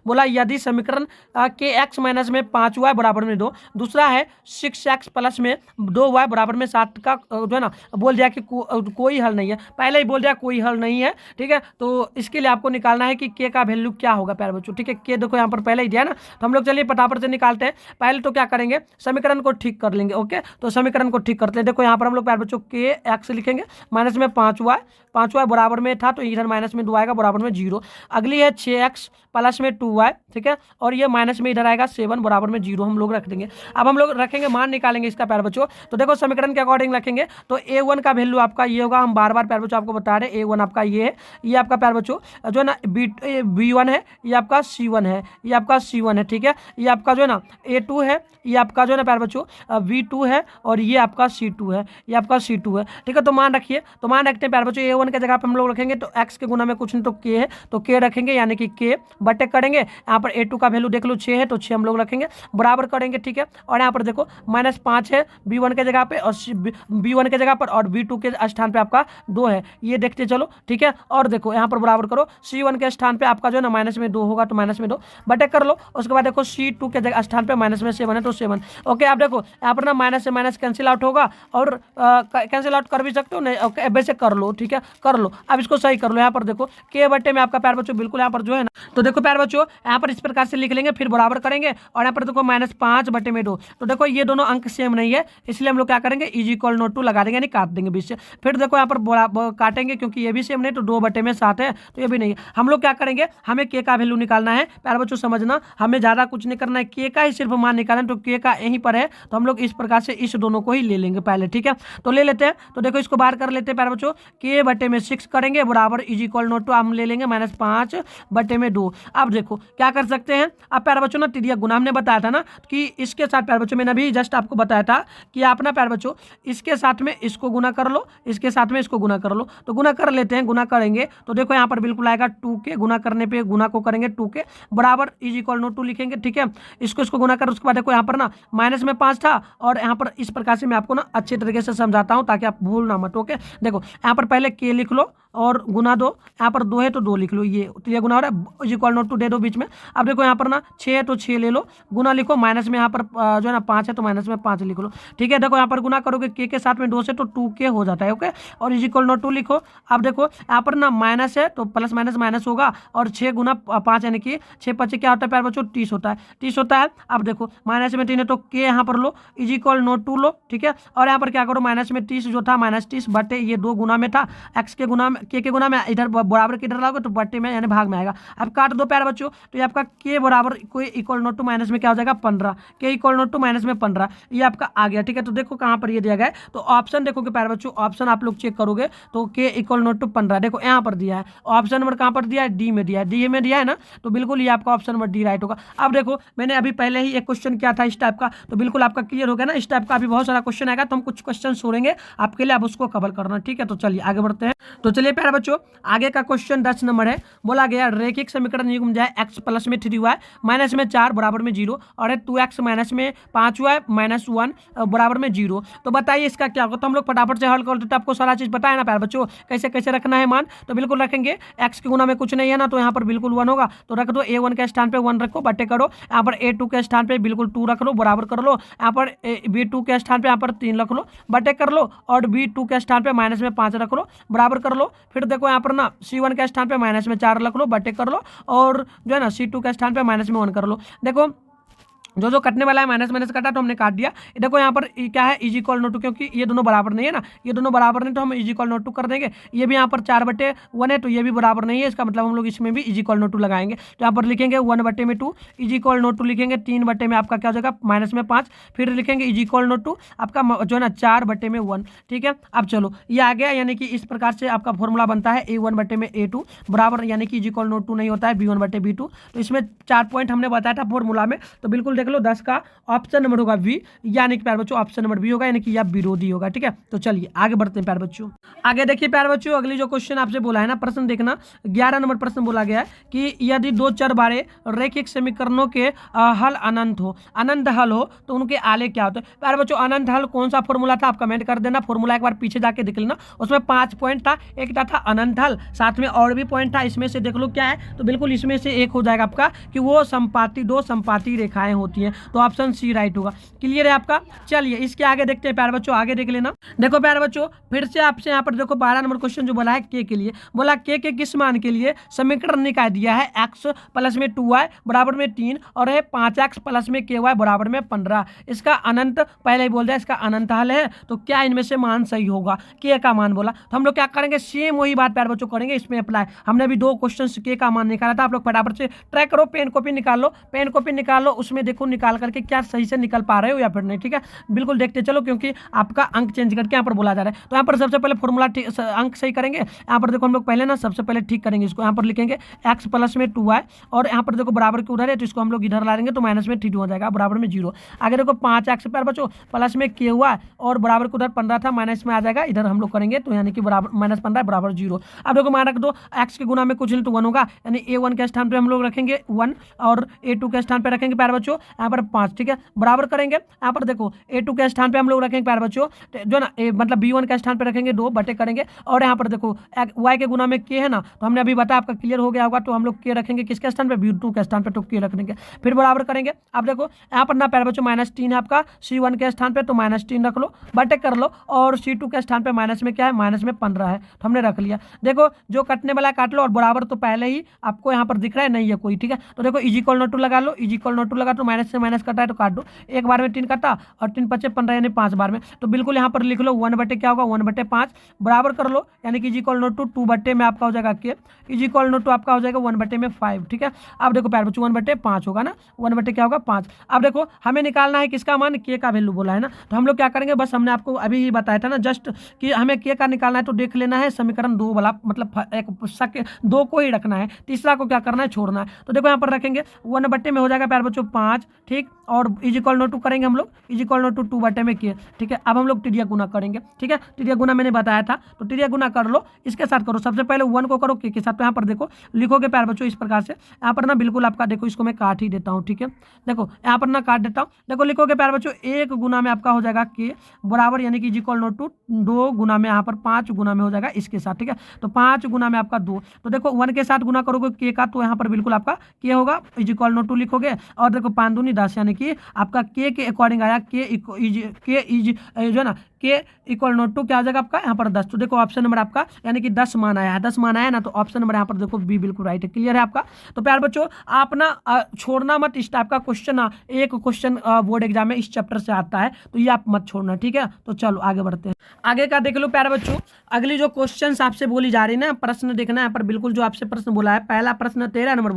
बोला यदि समीकरण के एक्स माइनस में 5y बराबर में 2, दूसरा है 6x प्लस में 2y बराबर में 7 का जो है ना बोल दिया कि कोई हल नहीं है, पहले ही बोल दिया कोई हल नहीं है, ठीक है। तो इसके लिए आपको निकालना है कि k का वैल्यू क्या होगा प्यारे बच्चों, ठीक है। k देखो यहाँ पर पहले ही दिया ना, तो हम लोग चलिए फटाफट से निकालते हैं। पहले तो क्या करेंगे, समीकरण को ठीक कर लेंगे, ओके, तो समीकरण को ठीक करते हैं। देखो यहाँ पर हम लोग प्यारे बच्चों के एक्स लिखेंगे, माइनस में 5y बराबर में था तो इधर माइनस में 2 आएगा बराबर में 0। अगली है 6x प्लस में 2y, ठीक है, और ये माइनस में इधर आएगा 7 बराबर में 0 हम लोग रख देंगे। अब हम लोग रखेंगे मान निकालेंगे इसका प्यारे बच्चों, तो देखो समीकरण के अकॉर्डिंग रखेंगे तो a1 का वैल्यू आपका ये होगा, हम बार बार प्यारे बच्चों आपको बता रहे हैं, a1 आपका ये है, ये आपका प्यारे बच्चों जो है ना b1 है, ये आपका c1 है, ये आपका c1 है, ठीक है, ये आपका जो है ना a2 है, ये आपका जो है ना प्यारे बच्चों v2 है, और ये आपका c2 है, ये आपका c2 है, ठीक है। तो मान रखिए, तो मान रखते हैं प्यारे बच्चों a1 के जगह पे हम लोग रखेंगे तो x के गुना में कुछ नहीं तो k है, तो k रखेंगे, यानी कि k बटे करेंगे, यहाँ पर a2 का वैल्यू देख लो 6 है तो 6 हम लोग रखेंगे, बराबर करेंगे, ठीक है। और यहाँ पर देखो -5 है b1 के जगह पे, और b1 के जगह पर, और b2 के स्थान पे आपका 2 है, ये देखते चलो, ठीक है। और देखो यहाँ पर बराबर करो, c1 के स्थान पे आपका जो है ना माइनस में 2 होगा तो माइनस में 2 बटे कर लो। उसके बाद देखो c2 के जगह स्थान पे माइनस में 7 है तो 7, ओके। आप देखो यहाँ पर ना माइनस से माइनस कैंसिल आउट होगा, और कैंसिल आउट कर भी सकते हो, नहीं ओके वैसे कर लो, ठीक है, कर लो। अब इसको सही कर लो, यहाँ पर देखो के बटे में आपका प्यारे बच्चों बिल्कुल यहाँ पर जो है ना, तो देखो प्यारे बच्चों यहाँ पर इस प्रकार से लिख लेंगे, फिर बराबर करेंगे, और यहाँ पर देखो -5 बटे में 2, तो देखो ये दोनों अंक सेम नहीं है, इसलिए हम लोग क्या करेंगे, = 2 लगा देंगे, यानी काट देंगे बीच से। फिर देखो यहाँ पर काटेंगे, क्योंकि ये भी सेम नहीं, तो 2 बटे में 7 है तो ये भी नहीं है। हम लोग क्या करेंगे, हमें के का वैल्यू निकालना है प्यारे बच्चों, समझना, हमें ज़्यादा कुछ नहीं करना है, के का ही सिर्फ मान निकालना है, तो के का यहीं पर है, तो हम लोग इस प्रकार से इस दोनों को ही ले लेंगे पहले, ठीक है। तो ले लेते हैं, तो देखो इसको बाहर कर लेते हैं प्यारे बच्चों, के बटे में 6 करेंगे बराबर = हम ले लेंगे -5 बटे में 2। अब देखो क्या कर सकते हैं, अब प्यारे बच्चों ना तिरिया गुना हमने बताया था ना कि इसके साथ प्यारे बच्चों मैंने अभी जस्ट आपको बताया था कि आप ना प्यारे बच्चों इसके साथ में इसको गुना कर लो, इसके साथ में इसको गुना कर लो, तो गुना कर लेते हैं। गुना करेंगे तो देखो यहाँ पर बिल्कुल आएगा 2 के, गुना करने पे गुना को करेंगे 2 के बराबर = 2 लिखेंगे, ठीक है। इसको गुना कर, उसके बाद देखो यहाँ पर ना माइनस में 5 था, और यहाँ पर इस प्रकार से मैं आपको ना अच्छे तरीके से समझाता हूँ ताकि आप भूलना मत, ओके। देखो यहाँ पर पहले के लिख लो और गुना 2, यहाँ पर 2 है तो 2 लिख लो, ये तो ये गुना हो रहा है, = 2 दे दो बीच में। अब देखो यहाँ पर ना 6 है तो 6 ले लो, गुना लिखो, माइनस में यहाँ पर जो है ना 5 है तो माइनस में 5 लिख लो, ठीक है। देखो यहाँ पर गुना करोगे के साथ में 2 से तो 2k हो जाता है, ओके, और = 2 लिखो। अब देखो यहाँ पर ना माइनस है तो प्लस माइनस माइनस होगा, और 6 गुना 5 यानी कि 6 5 क्या होता है प्यारे बच्चों, 30 होता है, 30 होता है। अब देखो माइनस में 3 है तो के यहाँ पर लो, = 2 लो, ठीक है। और यहाँ पर क्या करो, माइनस में 30 जो था -30 बटे ये 2 गुना में था, एक्स के गुना में के गुना में इधर बराबर के इधर लाओगे तो बटे में यानी भाग में आएगा। अब काट दो प्यारे बच्चों, तो ये आपका के बराबर कोई = माइनस में क्या हो जाएगा 15, के = माइनस में 15, ये आपका आ गया, ठीक है। तो देखो कहाँ पर ये दिया गया है, तो ऑप्शन देखोगे प्यारे बच्चों, ऑप्शन आप लोग चेक करोगे तो के = 15 देखो यहाँ पर दिया है। ऑप्शन नंबर कहाँ पर दिया है, डी में दिया है, डी में दिया है ना, तो बिल्कुल ये आपका ऑप्शन नंबर डी राइट होगा। अब देखो मैंने अभी पहले ही एक क्वेश्चन किया था इस टाइप का, तो बिल्कुल आपका क्लियर हो गया ना, इस टाइप का अभी बहुत सारा क्वेश्चन आएगा, तो हम कुछ क्वेश्चन छोड़ेंगे आपके लिए, आप उसको कवर करना, ठीक है। तो चलिए आगे बढ़ते हैं। तो चलिए प्यारे बच्चों आगे का क्वेश्चन 10 नंबर है। बोला गया रैखिक समीकरण युग्म जो है x प्लस में 3y माइनस में 4 बराबर में 0 और है 2x माइनस में 5y माइनस 1 बराबर में 0। तो बताइए इसका क्या होगा। तो हम लोग फटाफट से हल कर देते हैं। आपको सारा चीज़ पता है ना प्यारे बच्चों, कैसे कैसे रखना है मान। तो बिल्कुल रखेंगे, x के गुना में कुछ नहीं है ना, तो यहाँ पर बिल्कुल 1 होगा, तो रख दो। a1 के स्थान पे 1 रखो, बटे करो। यहाँ पर a2 के स्थान पे बिल्कुल 2 रख लो, बराबर कर लो। यहाँ पर b2 के स्थान पे यहाँ पर 3 रख लो, बटे कर लो। और b2 के स्थान पे माइनस में 5 रख लो, बराबर कर लो। फिर देखो यहाँ पर ना c1 के स्थान पे माइनस में 4 रख लो, बटे कर लो। और जो है ना c2 के स्थान पे माइनस में 1 कर लो। देखो जो जो कटने वाला है माइनस माइनस कटा तो हमने काट दिया। देखो यहाँ पर क्या है इज इक्वल नोट टू, क्योंकि ये दोनों बराबर नहीं है ना, ये दोनों बराबर नहीं तो हम इज इक्वल नोट टू कर देंगे। ये भी यहाँ पर 4/1 है तो ये भी बराबर नहीं है, इसका मतलब हम लोग इसमें भी इज इक्वल नोट टू लगाएंगे। तो यहाँ पर लिखेंगे 1/2 इज इक्वल नोट टू लिखेंगे, 3 में आपका क्या हो जाएगा माइनस में 5। फिर लिखेंगे इज इक्वल नोट टू आपका जो है ना 4/1। ठीक है, अब चलो ये आ गया, यानी कि इस प्रकार से आपका फॉर्मूला बनता है a1/a2 बराबर, यानी कि इज इक्वल नोट टू नहीं होता है b1/b2। तो इसमें 4 पॉइंट हमने बताया था फॉर्मूला में, तो बिल्कुल देख लो 10 का ऑप्शन नंबर होगा बी, यानी कि प्यारे बच्चों ऑप्शन नंबर बी होगा, यानी कि यह विरोधी होगा। ठीक है, तो चलिए आगे बढ़ते हैं प्यारे बच्चों। आगे देखिए प्यारे बच्चों, अगली जो क्वेश्चन आपसे बोला है ना, प्रश्न देखना 11 नंबर प्रश्न बोला गया है कि यदि 2 चर बारे रैखिक समीकरणों के हल अनंत हो, अनंत हल हो तो उनके आले क्या होते हैं। प्यारे बच्चों अनंत हल कौन सा फॉर्मूला था आप कमेंट कर देना। फॉर्मूला एक बार पीछे जाके देख लेना, उसमें 5 पॉइंट था, एक था अनंत हल, साथ में और भी पॉइंट था। इसमें से देख लो क्या है, तो बिल्कुल इसमें से एक हो जाएगा आपका कि वो संपाती 2 संपाती रेखाएं होती हैं, तो ऑप्शन सी राइट होगा। क्लियर है आपका। चलिए इसके आगे देखते हैं प्यारे बच्चों, आगे देख लेना। देखो प्यारे बच्चों फिर से आपसे यहाँ पर देखो 12 नंबर क्वेश्चन जो बोला है के लिए, बोला के किस मान के लिए समीकरण निकाल दिया है x प्लस में 2y बराबर में 3 और है 5x प्लस में ky बराबर में 15। इसका अनंत पहले ही बोल दिया, इसका अनंत हल है, तो क्या इनमें से मान सही होगा। के का मान बोला तो हम लोग क्या करेंगे, सेम वही बात प्यारे बच्चों करेंगे इसमें अप्लाई। हमने अभी 2 क्वेश्चन के का मान निकाला था, आप लोग फटाफट से ट्राई करो, पेन कॉपी निकाल लो, पेन कॉपी निकाल लो, उसमें देखो निकाल करके क्या सही से निकल पा रहे हो या फिर नहीं। ठीक है, बिल्कुल देखते चलो, क्योंकि आपका अंक चेंज करके यहाँ पर बोला जा रहा है। तो यहाँ पर सबसे पहले फॉर्मूला अंक सही करेंगे। यहाँ पर देखो हम लोग पहले ना सबसे पहले ठीक करेंगे इसको, यहाँ पर लिखेंगे x प्लस में 2y और यहाँ पर देखो बराबर के उधर है तो इसको हम लोग इधर ला लेंगे, तो माइनस में 3 हो जाएगा बराबर में 0। आगे देखो 5x पर बच्चों प्लस में ky और बराबर के उधर 15 था, माइनस में आ जाएगा, इधर हम लोग करेंगे तो यानी कि बराबर -15 बराबर 0। अब देखो मान रख दो x के गुना में कुछ नहीं तो 1 होगा, यानी a1 के स्थान पर हम लोग रखेंगे 1 और a2 के स्थान पर रखेंगे प्यारे बच्चों यहाँ पर 5। ठीक है, बराबर करेंगे। यहाँ पर देखो a2 के स्थान पे हम लोग रखेंगे प्यारे बच्चों जो ना मतलब b1 के स्थान पे रखेंगे 2 बटे करेंगे। और यहाँ पर देखो y के गुना में k है ना, तो हमने अभी बताया आपका क्लियर हो गया होगा, तो हम लोग k रखेंगे किसके स्थान पे, b2 के स्थान पे, तो k रख देंगे। फिर बराबर करेंगे। अब देखो यहाँ पर ना प्यारे बच्चों -3 है आपका c1 के स्थान पे, तो -3 रख लो, बटे कर लो। और c2 के स्थान पे माइनस में क्या है, माइनस में 15 है, तो हमने रख लिया। देखो जो कटने वाला काट लो, और बराबर तो पहले ही आपको यहाँ पर दिख रहा है नहीं है कोई। ठीक है, तो देखो इज इक्वल नोट टू लगा लो, इज इक्वल नोट टू लगा तो माइनस से माइनस कटा है तो काट दो, एक बार में 3 कटा और 3 × 5 = 15 यानी 5 बार में। तो बिल्कुल यहाँ पर लिख लो 1 बटे क्या होगा 1/5 बराबर कर लो, यानी कि इज इक्वल नोट टू 2 बटे में आपका हो जाएगा के, इज इक्वल नोट टू आपका हो जाएगा 1 बटे में 5। ठीक है, अब देखो प्यारे बच्चों 1/5 होगा ना, 1 बटे क्या होगा 5। अब देखो हमें निकालना है किसका मान, के का वैल्यू बोला है ना, तो हम लोग क्या करेंगे, बस हमने आपको अभी ही बताया था ना जस्ट कि हमें के का निकालना है, तो देख लेना है समीकरण 2 वाला, मतलब एक 2 को ही रखना है, तीसरा को क्या करना है, छोड़ना है। तो देखो यहाँ पर रखेंगे 1 बटे में हो जाएगा प्यारे बच्चों 5। ठीक, और इज इक्वल नोट टू करेंगे हम लोग, इज इक्वल नोट टू 2 बटे में के। ठीक है, अब हम लोग तिरिया गुना करेंगे। ठीक है, तिरिया गुना मैंने बताया था, तो तिरिया गुना कर लो, इसके साथ करो। सबसे पहले 1 को करो के साथ, तो यहाँ पर देखो लिखोगे प्यारे बच्चों इस प्रकार से, यहाँ पर ना बिल्कुल आपका देखो इसको मैं काट ही देता हूँ। ठीक है, देखो यहाँ पर ना काट देता हूँ, देखो लिखोगे प्यारे बच्चों 1 गुना में आपका हो जाएगा के बराबर, यानी कि इज इक्वल नोट टू 2 गुना में यहाँ पर 5 गुना में हो जाएगा इसके साथ। ठीक है, तो 5 गुना में आपका 2, तो देखो 1 के साथ गुना करोगे के का, तो यहाँ पर बिल्कुल आपका के होगा, इज इक्वल नोट टू लिखोगे। और देखो 5 दूनी 10, यानी कि आपका के अकॉर्डिंग आया के इज जो है ना के इक्वल नोट टू क्या हो जाएगा आपका यहाँ पर 10। तो देखो ऑप्शन नंबर आपका यानी कि 10 मान आया है, 10 मान आया ना, तो ऑप्शन नंबर यहाँ पर देखो बी बिल्कुल राइट है। क्लियर है आपका। तो प्यार बच्चों आप ना छोड़ना मत, इस टाइप का क्वेश्चन ना एक क्वेश्चन बोर्ड एग्जाम में इस चैप्टर से आता है, तो ये आप मत छोड़ना। ठीक है, तो चलो आगे बढ़ते हैं। आगे का देख लो प्यारे बच्चों, अगली जो क्वेश्चन आपसे बोली जा रही है ना, प्रश्न देखना है पर बिल्कुल जो आपसे प्रश्न बोला है, पहला प्रश्न 13 नंबर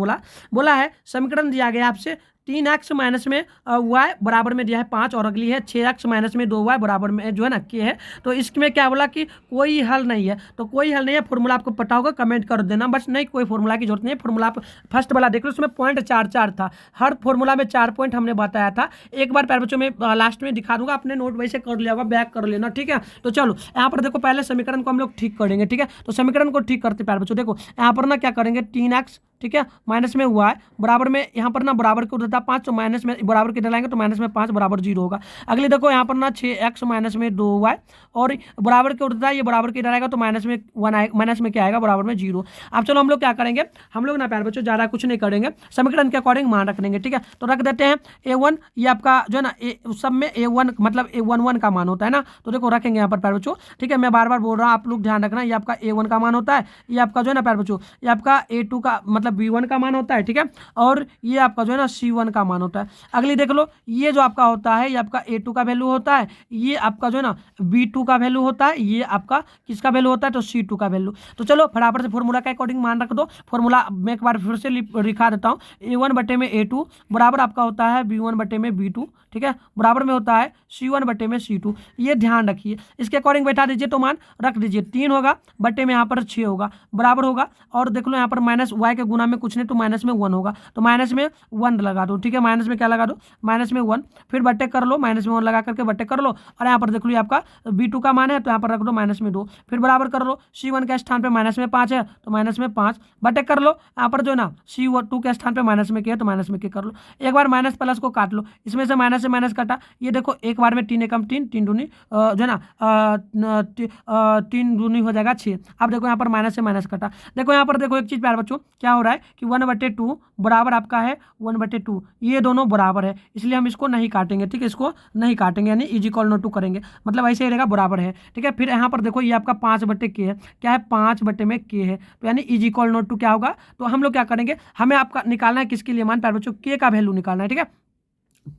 बोला है समीकरण दिया गया आपसे 3x माइनस में y बराबर में दिया है 5 और अगली है 6x माइनस में 2y बराबर में जो है ना k है। तो इसमें क्या बोला कि कोई हल नहीं है, तो कोई हल नहीं है। फॉर्मूला आपको पता होगा, कमेंट कर देना, बस नहीं कोई फॉर्मूला की जरूरत नहीं है। फॉर्मूला आप फर्स्ट वाला देख लो, उसमें पॉइंट 4 था, हर फॉर्मूला में 4 पॉइंट हमने बताया था। एक बार प्यारे बच्चों में लास्ट में दिखा दूंगा, अपने नोट वैसे कर लिया होगा, बैक कर लेना, ठीक है। तो चलो यहाँ पर देखो, पहले समीकरण को हम लोग ठीक करेंगे, ठीक है। तो समीकरण को ठीक करते प्यारे बच्चों, देखो यहाँ पर ना क्या करेंगे, 3x, ठीक है, माइनस में y बराबर में, यहाँ पर ना बराबर को देता 5, तो माइनस में बराबर के डलाएंगे तो माइनस में 5 बराबर 0 होगा। अगले देखो यहाँ पर ना 6x माइनस में 2y और बराबर के उड़ता है, ये बराबर के डलाएगा तो माइनस में 1 आएगा, माइनस में क्या आएगा, बराबर में 0। अब चलो हम लोग क्या करेंगे, हम लोग ना प्यारे बच्चों ज़्यादा कुछ नहीं करेंगे, समीकरण के अकॉर्डिंग मान रख लेंगे, ठीक है। तो रख देते हैं a1, ये आपका जो है ना सब में a1 मतलब a11 का मान होता है ना, तो देखो रखेंगे यहाँ पर प्यारे बच्चों, ठीक है। मैं बार बार बोल रहा हूँ, आप लोग ध्यान रखना, ये आपका a1 का मान होता है, ये आपका जो है ना प्यारे बच्चों, ये आपका a2 का मतलब b1 का मान होता है, ठीक है। और ये आपका जो है ना c1 का मान होता है। अगली देख लो, ये जो आपका होता है, ये आपका a2 का वैल्यू होता है, ये आपका जो है ना b2 का वैल्यू होता है, ये आपका किसका वैल्यू होता है, तो c2 का वैल्यू। तो चलो फटाफट से फॉर्मूला के अकॉर्डिंग मान रख दो। फॉर्मूला मैं एक बार फिर से लिखा देता हूँ, a1 बटे में a2 बराबर आपका होता है b1 बटे में b2, ठीक है, बराबर में होता है c1 बटे में c2। ये ध्यान रखिए, इसके अकॉर्डिंग बैठा दीजिए, तो मान रख दीजिए 3 होगा, बटे में यहाँ पर 6 होगा, बराबर होगा। और देख लो यहाँ पर माइनस y के गुना में कुछ नहीं, तो माइनस में 1 होगा, तो माइनस में 1 लगा दो, ठीक है। माइनस में क्या लगा दो, माइनस में 1, फिर बटे कर लो, माइनस में 1 लगा करके बटे कर लो। और यहाँ पर देख लो, ये आपका b2 का मान है, तो यहाँ पर रख दो माइनस में 2, फिर बराबर कर लो। c1 के स्थान पे माइनस में 5 है, तो माइनस में 5 बटे कर लो। यहाँ पर जो है ना c2 के स्थान पे माइनस में के है, तो माइनस में के कर लो। एक बार माइनस प्लस को काट लो, इसमें से माइनस कटा, ये देखो एक बार में 3 एकम 3, 3 दूनी जो है ना 3 दूनी हो जाएगा 6। अब देखो यहाँ पर माइनस से माइनस कटा, देखो यहाँ पर देखो एक चीज़ प्यारे बच्चों क्या हो रहा है कि 1/2 बराबर आपका है 1/2, ये दोनों बराबर है, इसलिए हम इसको नहीं काटेंगे, ठीक है, इसको नहीं काटेंगे, यानी इज इक्वल टू करेंगे, मतलब ऐसे ही रहेगा, बराबर है, ठीक है। फिर यहाँ पर देखो ये आपका 5/k है, क्या है 5/k है, तो यानी इज इक्वल टू क्या होगा, तो हम लोग क्या करेंगे, हमें आपका निकालना है किसके लिए मान, प्यारे बच्चों के का वैल्यू निकालना है, ठीक है।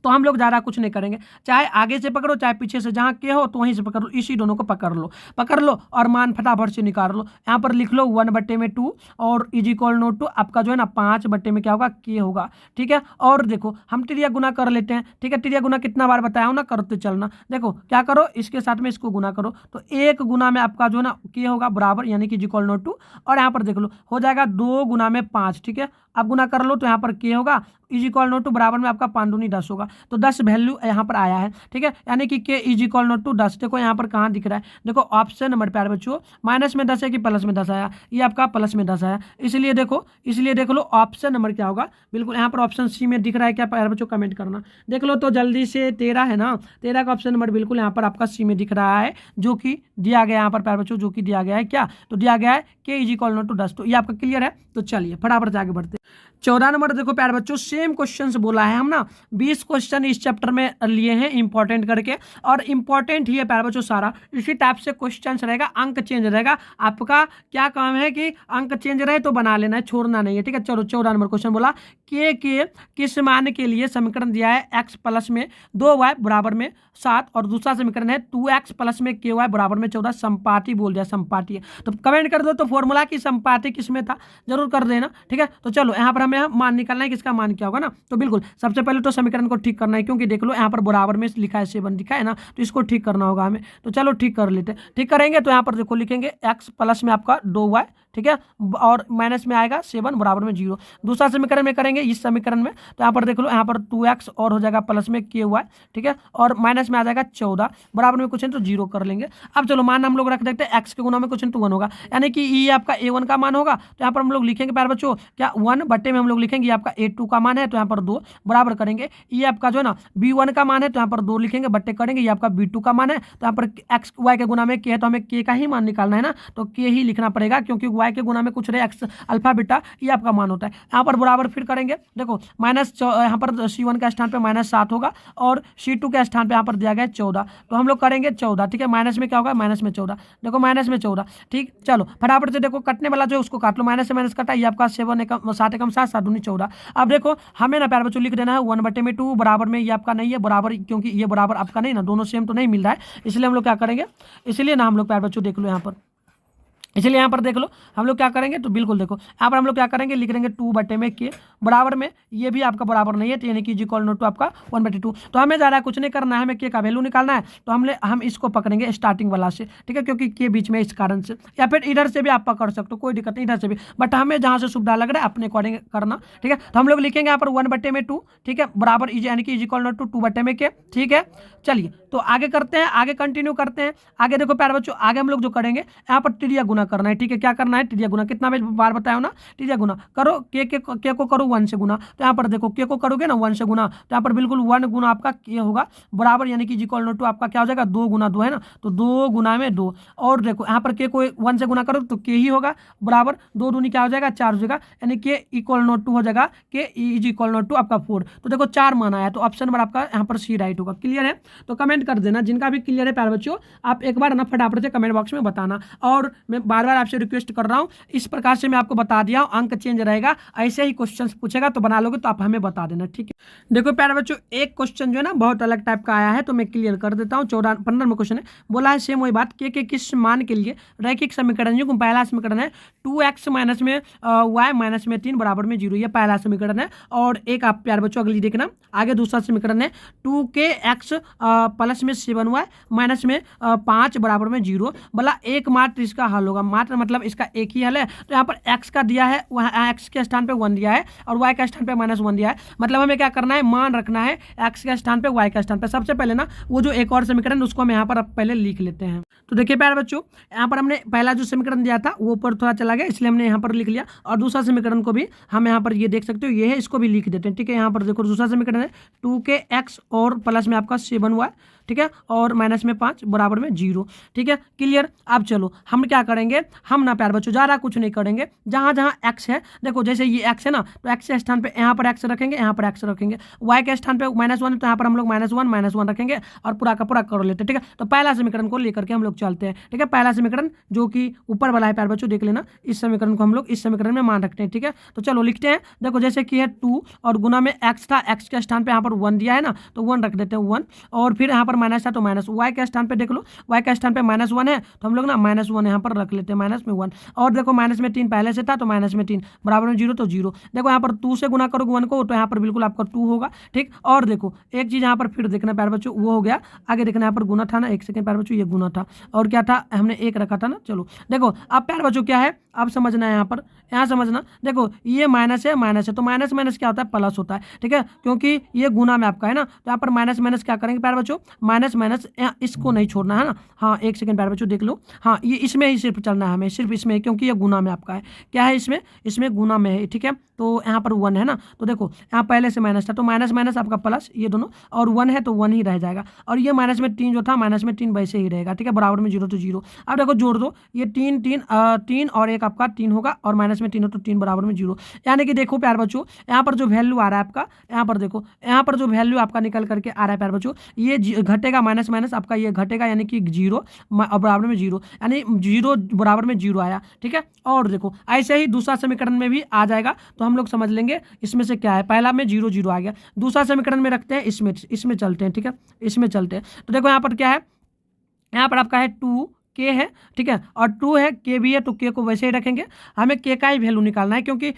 तो हम लोग ज़्यादा कुछ नहीं करेंगे, चाहे आगे से पकड़ो चाहे पीछे से, जहाँ के हो तो वहीं से पकड़ लो, इसी दोनों को पकड़ लो और मान फटाफट से निकाल लो। यहाँ पर लिख लो 1/2 और इज इक्वल टू आपका जो है ना 5 में क्या होगा, के होगा, ठीक है। और देखो हम त्रिया गुना कर लेते हैं, ठीक है, त्रिया गुना कितना बार बताया हूँ ना, करते चलना। देखो क्या करो, इसके साथ में इसको गुना करो, तो 1 गुना में आपका जो है ना के होगा बराबर, यानी कि इज इक्वल टू, और यहाँ पर देख लो हो जाएगा 2 गुना में 5, ठीक है। अब गुना कर लो तो यहाँ पर के होगा, इज इक्वल टू बराबर में आपका 5 दूनी 10 होगा, तो 10 वैल्यू यहाँ पर आया है, ठीक है, यानी कि के इज इक्वल टू 10। देखो यहाँ पर कहाँ दिख रहा है, देखो ऑप्शन नंबर प्यारे बच्चों, माइनस में 10 है कि प्लस में 10 आया, ये आपका प्लस में 10 आया, इसलिए देख लो ऑप्शन नंबर क्या होगा, बिल्कुल यहाँ पर ऑप्शन सी में दिख रहा है क्या प्यारे बच्चों, कमेंट करना, देख लो तो जल्दी से। 13 है ना, 13 का ऑप्शन नंबर बिल्कुल यहाँ पर आपका सी में दिख रहा है, जो कि दिया गया यहाँ पर प्यारे बच्चों, जो कि दिया गया है क्या, तो दिया गया है के इज इक्वल टू 10। तो ये आपका क्लियर है, तो चलिए फटाफट से आगे बढ़ते। 14 नंबर देखो प्यारे बच्चों, सेम क्वेश्चन बोला है हम ना, 20 क्वेश्चन इस चैप्टर में लिए हैं इंपॉर्टेंट करके, और इंपॉर्टेंट ही है प्यारे बच्चों सारा, इसी टाइप से क्वेश्चन रहेगा, अंक चेंज रहेगा, आपका क्या काम है कि अंक चेंज रहे तो बना लेना है, छोड़ना नहीं है, ठीक है। चलो 14 नंबर क्वेश्चन बोला, के किस मान के लिए समीकरण दिया है x प्लस में 2y बराबर में 7, और दूसरा समीकरण है 2x प्लस में ky बराबर में 14, संपाति बोल दिया, संपाति है, तो कमेंट कर दो तो फॉर्मूला की संपाति किसमें था जरूर कर देना, ठीक है। तो चलो यहाँ पर हमें मान निकालना है, किसका मान क्या होगा ना, तो बिल्कुल सबसे पहले तो समीकरण को ठीक करना है, क्योंकि देख लो यहाँ पर बराबर में लिखा है 7 लिखा है ना, तो इसको ठीक करना होगा हमें, तो चलो ठीक कर लेते हैं। ठीक करेंगे तो यहाँ पर देखो लिखेंगे x प्लस में आपका 2y, ठीक है, और माइनस में आएगा 7 बराबर में 0। दूसरा समीकरण में करेंगे इस समीकरण में, तो यहाँ पर देख लो यहाँ पर 2x और हो जाएगा प्लस में ky, ठीक है, और माइनस में आ जाएगा 14 बराबर में कुछ नहीं तो 0 कर लेंगे। अब चलो मान हम लोग रख देते हैं x के गुना में कुछ नहीं तो 1 होगा, यानी कि ये आपका a1 का मान होगा, तो यहाँ पर हम लोग लिखेंगे प्यारे बच्चों क्या 1 बटे में हम लोग लिखेंगे, ये आपका a2 का मान है तो यहाँ पर 2 बराबर करेंगे, ये आपका जो है ना b1 का मान है तो यहाँ पर 2 लिखेंगे, बट्टे करेंगे, ये आपका b2 का मान है तो यहाँ पर x y के गुना में k है, तो हमें k का ही मान निकालना है ना, तो k ही लिखना पड़ेगा, क्योंकि y के गुना में कुछ रहे x अल्फा बीटा, ये आपका मान होता है। यहाँ पर बराबर फिर करेंगे, देखो माइनस यहाँ पर c1 के स्थान पे -7 होगा और c2 के स्थान पे यहाँ पर दिया गया है 14, तो हम लोग करेंगे 14, ठीक है, माइनस में क्या होगा, माइनस में 14, देखो माइनस में 14, ठीक। चलो फटाफट से देखो कटने वाला जो है उसको काट लो, माइनस से माइनस कटा, ये आपका 7 एकम 7 एकम 7 7 दूनी 14। अब देखो हमें ना प्यारे बच्चों लिख देना है 1/2 बराबर में, ये आपका नहीं है बराबर, क्योंकि ये बराबर आपका नहीं ना, दोनों सेम तो नहीं मिल रहा है, इसलिए हम लोग क्या करेंगे, इसलिए ना हम लोग प्यारे बच्चों देख लो यहाँ पर इसलिए यहाँ पर देख लो हम लोग क्या करेंगे, तो बिल्कुल देखो यहाँ पर हम लोग क्या करेंगे, लिख देंगे 2/में के बराबर में ये भी आपका बराबर नहीं है, तो यानी कि जी इक्वल टू आपका 1/2। तो हमें ज़्यादा कुछ नहीं करना है, हमें के का वैल्यू निकालना है। तो हम इसको पकड़ेंगे स्टार्टिंग वाला से, ठीक है, क्योंकि के बीच में इस कारण से, या फिर इधर से भी आप पकड़ सकते हो, कोई दिक्कत नहीं, इधर से भी, बट हमें जहाँ से सुविधा लग रहा है अपने अकॉर्डिंग करना, ठीक है। तो हम लोग लिखेंगे यहाँ पर 1/2, ठीक है, बराबर यानी कि इक्वल टू 2/में के, ठीक है। चलिए तो आगे करते हैं, आगे कंटिन्यू करते हैं। आगे देखो प्यारे बच्चों, आगे हम लोग जो करेंगे यहाँ पर त्रिज्या गुना करना है, ठीक है। क्या करना है, त्रिज्या गुना, कितना बार बताया ना, त्रिज्या गुना करो, के को करो 1 से गुना। तो यहाँ पर देखो के को करोगे ना 1 से गुना, तो यहाँ पर बिल्कुल 1 गुना आपका के होगा बराबर, यानी कि इक्वल टू आपका क्या हो जाएगा, 2 गुना 2 है ना, तो 2 गुना में 2। और देखो यहाँ पर के को 1 से गुना करो तो के ही होगा बराबर 2 दूनी क्या हो जाएगा, 4 हो जाएगा, यानी कि इक्वल टू हो जाएगा के इज इक्वल टू आपका 4। तो देखो 4 मान आया, तो ऑप्शन नंबर आपका यहाँ पर सी राइट होगा। क्लियर है, तो कमेंट कर देना जिनका भी क्लियर है प्यारे बच्चों, आप एक बार ना फटाफट से कमेंट बॉक्स में बताना। और मैं बार बार आपसे रिक्वेस्ट कर रहा हूँ, इस प्रकार से मैं आपको बता दिया हूँ, अंक चेंज रहेगा, ऐसे ही क्वेश्चन पूछेगा तो बना लोगे तो आप हमें बता देना, ठीक है। देखो प्यारे बच्चों, एक क्वेश्चन जो है ना बहुत अलग टाइप का आया है, तो मैं क्लियर कर देता हूँ। 15 क्वेश्चन है, बोला है सेम वही बात, के किस मान के लिए रैखिक समीकरण, जो पहला समीकरण है 2x माइनस में y माइनस में 3 बराबर में 0, ये पहला समीकरण है। और एक आप प्यारे बच्चों अगली देखना, आगे दूसरा समीकरण है 2kx प्लस में 7y माइनस में 5 बराबर में 0, बोला एक मात्र इसका हल होगा। मात्र मतलब इसका एक ही हल है, तो यहाँ पर x का दिया है, वहाँ x के स्थान पे 1 दिया है और y के स्थान पे -1 दिया है। मतलब हमें क्या करना है, मान रखना है x के स्थान पे y के स्थान पे। सबसे पहले ना वो जो एक और समीकरण उसको हम यहाँ पर पहले लिख लेते हैं। तो देखिए प्यारे बच्चों, यहाँ पर हमने पहला जो समीकरण दिया था वो ऊपर थोड़ा चला गया, इसलिए हमने यहाँ पर लिख लिया। और दूसरा समीकरण को भी हम यहाँ पर ये देख सकते हो, ये है, इसको भी लिख देते हैं, ठीक है। यहाँ पर देखो दूसरा समीकरण है 2kx और प्लस में आपका 7y, ठीक है, और माइनस में 5 बराबर में 0, ठीक है। क्लियर। अब चलो हम क्या करेंगे, हम ना प्यारे बच्चों ज़्यादा कुछ नहीं करेंगे, जहाँ जहाँ x है, देखो जैसे ये x है ना, तो x के स्थान पे यहाँ पर x रखेंगे, यहाँ पर x रखेंगे, y के स्थान पे -1 तो यहाँ पर हम लोग -1 रखेंगे और पूरा का पूरा कर लेते हैं, ठीक है। तो पहला समीकरण को लेकर के हम लोग चलते हैं, ठीक है। पहला समीकरण जो कि ऊपर वाला है प्यारे बच्चों, देख लेना, इस समीकरण को हम लोग इस समीकरण में मान रखते हैं, ठीक है। तो चलो लिखते हैं, देखो जैसे कि है 2 और गुना में x था, x के स्थान पे यहाँ पर 1 दिया है ना, तो 1 रख देते हैं 1, और फिर यहाँ पर माइनस था तो माइनस, y के स्थान पे देख लो, y के स्थान पे -1 है तो हम लोग ना -1 यहाँ पर रख लेते हैं, माइनस में 1। और देखो माइनस में 3 पहले से था तो माइनस में 3 बराबर में 0 तो 0। देखो यहाँ पर 2 से गुना करोगे 1 को तो यहाँ पर बिल्कुल आपका 2 होगा, ठीक। और देखो एक चीज़ यहाँ पर फिर देखना प्यारे बच्चों, वो हो गया। आगे देखना यहाँ पर गुना था ना, एक सेकंड प्यारे बच्चों, ये गुना था और क्या था, हमने एक रखा था ना। चलो देखो अब प्यारे बच्चों क्या है, अब समझना है, यहाँ समझना, देखो ये माइनस है तो माइनस माइनस क्या होता है, प्लस होता है, ठीक है, क्योंकि ये गुना में आपका है ना। तो यहाँ पर माइनस माइनस क्या करेंगे प्यारे बच्चों, माइनस माइनस इसको नहीं छोड़ना है ना। हाँ एक सेकंड प्यारे बच्चों देख लो, हाँ ये इसमें ही सिर्फ चलना है हमें, सिर्फ इसमें, क्योंकि ये गुना में आपका है, क्या है इसमें गुना में है, ठीक है। तो यहाँ पर 1 है ना, तो देखो यहाँ पहले से माइनस था तो माइनस माइनस आपका प्लस, ये दोनों, और 1 है तो 1 ही रह जाएगा। और ये माइनस में 3 जो था, माइनस में 3 वैसे ही रहेगा, ठीक है, बराबर में 0 तो 0। अब देखो जोड़ दो, ये 3 और एक आपका 3 होगा, और माइनस में 3 हो तो 3 बराबर में 0। यानी कि देखो प्यारे बच्चों, यहाँ पर जो वैल्यू आ रहा है आपका, यहाँ पर देखो, यहाँ पर जो वैल्यू आपका निकल करके आ रहा है प्यारे बच्चों, ये घटेगा, माइनस माइनस आपका ये घटेगा, यानी कि 0 बराबर में 0, यानी 0 बराबर में 0 आया, ठीक है। और देखो ऐसे ही दूसरा समीकरण में भी आ जाएगा, तो हम लोग समझ लेंगे इसमें से क्या है। पहला में 0 0 आ गया, दूसरा समीकरण में रखते हैं, इसमें चलते हैं, ठीक है, इसमें चलते हैं। तो देखो यहाँ पर क्या है, यहाँ पर आपका है 2 के है, ठीक है, और 2 है, के भी है, तो के को वैसे ही रखेंगे। हमें के का ही वैल्यू निकालना है, क्योंकि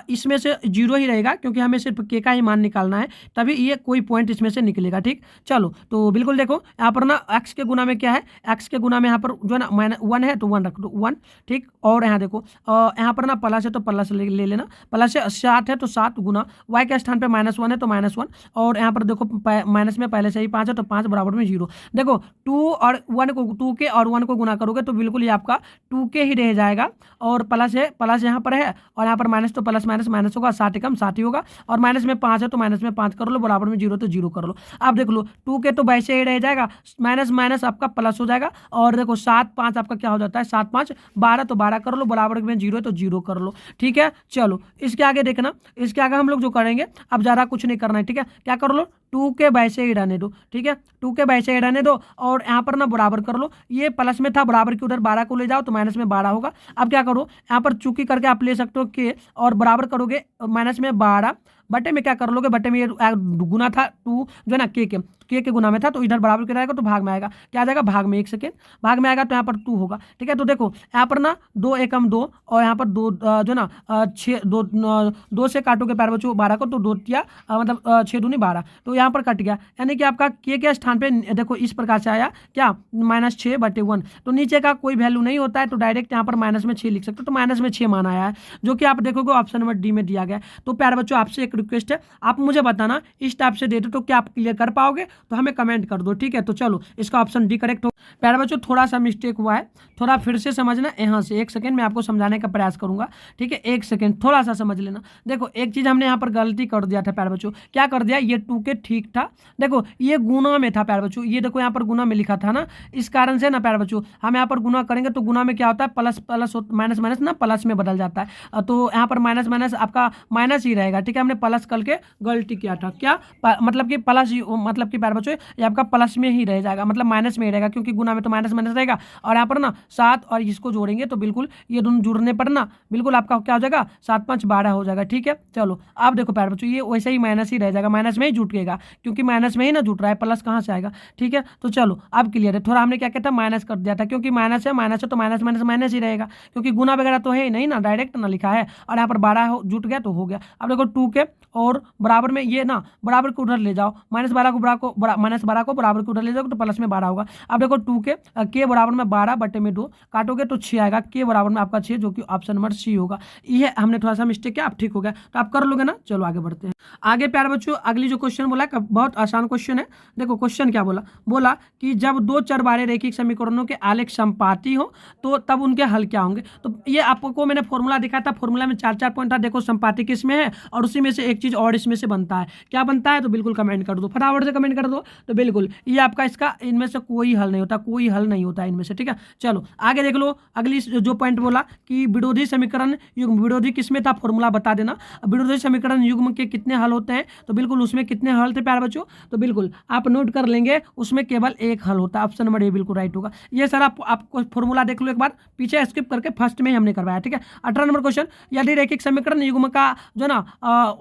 इसमें से 0 ही रहेगा, क्योंकि हमें सिर्फ के का ही मान निकालना है, तभी ये कोई पॉइंट इसमें से निकलेगा, ठीक। चलो तो बिल्कुल देखो यहाँ पर ना x के गुना में क्या है, x के गुना में यहाँ पर जो है ना -1 है तो 1 रख दो, 1, ठीक। और यहाँ देखो यहाँ पर ना प्लस है तो प्लस ले लेना, प्लस है 7 है तो 7 गुना, y के स्थान पे -1 है तो -1, और यहाँ पर देखो माइनस में पहले से ही 5 है तो 5 बराबर में 0। देखो 2 और 1 को, 2 के और 1 को गुना करोगे तो बिल्कुल ये आपका 2 के ही रह जाएगा, और प्लस है, प्लस यहाँ पर है, और यहाँ पर माइनस तो प्लस माइनस माइनस होगा, 7 एकम 7 ही होगा, और माइनस में 5 है तो माइनस में 5 कर लो, बराबर में 0 तो 0 कर लो। अब देख लो 2 के तो वैसे ही रह जाएगा, माइनस माइनस आपका प्लस हो जाएगा, और देखो 7 5 आपका क्या हो जाता है, 7 5 12 तो 12 कर लो, बराबर में 0 तो 0 कर लो, ठीक है। चलो इसके आगे देखना, इसके आगे हम लोग जो करेंगे, अब ज़्यादा कुछ नहीं करना है, ठीक है। क्या कर लो, 2 के वैसे ही रहने दो, ठीक है, 2 के वैसे ही रहने दो, और यहाँ पर ना बराबर कर लो, ये प्लस में था, बराबर के उधर 12 को ले जाओ तो माइनस में 12 होगा। अब क्या करो, यहाँ पर चूकी करके आप ले सकते हो के, और बराबर करोगे माइनस में 12 बटे में क्या कर लोगे, बटे में ये गुना था 2 जो है ना के गुना में था, तो इधर बराबर के रहेगा तो भाग में आएगा, क्या आ जाएगा भाग में, 1 सेकेंड भाग में आएगा तो यहाँ पर 2 होगा। ठीक है, तो देखो यहाँ पर ना 2 एकम 2 और यहाँ पर 2 जो ना 6 2 से काटोगे प्यारे बच्चों 12 को, तो 2 तिया मतलब 6 दूनी 12, तो यहाँ पर कट गया, यानी कि आपका के स्थान पे देखो इस प्रकार से आया क्या -6/1। तो नीचे का कोई वैल्यू नहीं होता है, तो डायरेक्ट यहाँ पर माइनस में 6 लिख सकते हो, तो माइनस में 6 मान आया है, जो कि आप देखोगे ऑप्शन नंबर डी में दिया गया है। तो प्यारे बच्चों आपसे एक रिक्वेस्ट है, आप मुझे बताना इस टाइप से दे दो तो क्या आप क्लियर कर पाओगे, तो हमें कमेंट कर दो। ठीक है, तो चलो इसका ऑप्शन डी करेक्ट हो। प्यारे बच्चों थोड़ा सा मिस्टेक हुआ है, थोड़ा फिर से समझना यहाँ से, 1 सेकेंड मैं आपको समझाने का प्रयास करूंगा। ठीक है, 1 सेकेंड थोड़ा सा समझ लेना। देखो एक चीज हमने यहाँ पर गलती कर दिया था प्यारे बच्चों, क्या कर दिया, ये 2 के ठीक था, देखो ये गुना में था प्यारे बच्चों, ये देखो यहाँ पर गुना में लिखा था ना, इस कारण से ना प्यारे बच्चों हम यहाँ पर गुना करेंगे तो गुना में क्या होता है प्लस प्लस माइनस माइनस ना प्लस में बदल जाता है, तो यहाँ पर माइनस माइनस आपका माइनस ही रहेगा। ठीक है, हमने प्लस करके गलती किया था, क्या मतलब कि प्लस, मतलब कि प्यारे बच्चों ये आपका प्लस में ही रह जाएगा, मतलब माइनस में ही रहेगा, क्योंकि गुना में तो माइनस माइनस रहेगा, और यहाँ पर ना 7 और इसको जोड़ेंगे तो बिल्कुल ये दोनों जुड़ने पर ना बिल्कुल आपका क्या हो जाएगा 7 5 12 हो जाएगा। ठीक है, चलो आप देखो प्यारे बच्चों ये वैसे ही माइनस ही रह जाएगा, माइनस में ही जुटेगा, क्योंकि माइनस में ही ना जुट रहा है, प्लस कहाँ से आएगा। ठीक है, तो चलो अब क्लियर है, थोड़ा हमने क्या किया था माइनस कर दिया था, क्योंकि माइनस है तो माइनस माइनस माइनस ही रहेगा, क्योंकि गुना वगैरह तो है ही नहीं ना, डायरेक्ट ना लिखा है, और यहाँ पर 12 जुट गया तो हो गया। अब देखो 2 के और बराबर में ये ना बराबर को उधर ले जाओ, -12 को -12 को बराबर के उधर ले जाओ तो प्लस में 12 होगा। अब देखो 2 के बराबर में 12/2 काटोगे तो 6 आएगा, के बराबर में आपका 6, जो कि ऑप्शन नंबर सी होगा। ये हमने थोड़ा सा मिस्टेक किया, अब ठीक हो गया, तो आप कर लोगे ना। चलो आगे बढ़ते हैं। आगे प्यारे बच्चों अगली जो क्वेश्चन बोला है बहुत आसान क्वेश्चन है। देखो क्वेश्चन क्या बोला कि जब 2 चरबारे रैखिक समीकरणों के आलेख समपाती हो तो तब उनके हल क्या होंगे। तो ये आपको मैंने फॉर्मूला दिखाया था, फॉर्मूला में 4 पॉइंट था, देखो संपाती किसमें है और उसी में से एक चीज और इसमें से बनता है, क्या बनता है, तो बिल्कुल कमेंट कर दो, फटाफट से कमेंट कर दो। तो बिल्कुल ये आपका इसका इनमें से कोई हल नहीं होता, कोई हल नहीं होता इनमें से। ठीक है, चलो आगे देख लो। अगली जो पॉइंट बोला कि विरोधी समीकरण युग्म, विरोधी किसमें था फॉर्मूला बता देना। विरोधी समीकरण युग्म के कितने हल होते हैं, तो बिल्कुल उसमें कितने हल थे प्यारे बच्चों, तो बिल्कुल आप नोट कर लेंगे, उसमें केवल एक हल होता है, ऑप्शन नंबर ए बिल्कुल राइट होगा। ये सर आपको फॉर्मूला देख लो एक बार, पीछे स्किप करके फर्स्ट में ही हमने करवाया। ठीक है, 18 नंबर क्वेश्चन, यदि रैखिक समीकरण युग्म का जो ना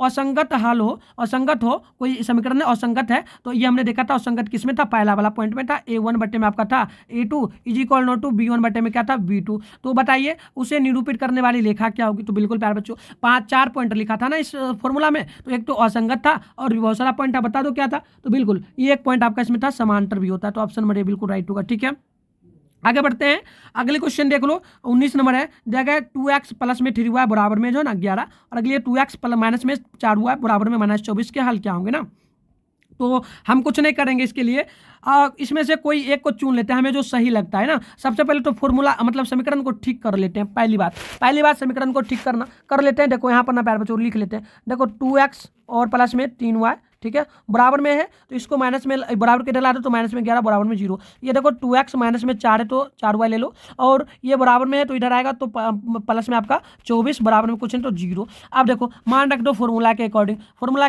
असंगत हल हो, असंगत हो, कोई समीकरण असंगत है, तो ये हमने देखा था असंगत किसमें था, पहला वाला पॉइंट में था, A1 बटे में आपका था A2 = टू B1 बटे में क्या था B2। तो बताइए उसे निरूपित करने वाली लेखा क्या होगी। तो बिल्कुल प्यारे बच्चों 4 पॉइंट लिखा था ना इस फॉर्मूला में, तो एक तो असंगत था और भी बहुत सारा पॉइंट था, बता दो क्या था। तो बिल्कुल ये एक पॉइंट आपका इसमें था समांतर भी होता है, तो ऑप्शन नंबर ए बिल्कुल राइट होगा। ठीक है, आगे बढ़ते हैं। अगले क्वेश्चन देख लो, 19 नंबर है, दिया गया 2x प्लस में 3 हुआ है बराबर में जो ना 11, और अगले 2x माइनस में 4 हुआ है बराबर में -24 के हल क्या होंगे ना। तो हम कुछ नहीं करेंगे इसके लिए, इसमें से कोई एक को चुन लेते हैं हमें जो सही लगता है ना। सबसे पहले तो फॉर्मूला मतलब समीकरण को ठीक कर लेते हैं, पहली बात समीकरण को ठीक कर लेते हैं। देखो यहाँ पर ना प्यारे बच्चों लिख लेते हैं, देखो 2x और प्लस में 3y, ठीक है, बराबर में है तो इसको माइनस में बराबर के डला दो, तो माइनस में 11 बराबर में 0। ये देखो 2x माइनस में 4 है तो 4y ले लो, और ये बराबर में है तो इधर आएगा तो प्लस में आपका 24 बराबर में कुछ नहीं तो 0। अब देखो मान रख दो फॉर्मूला के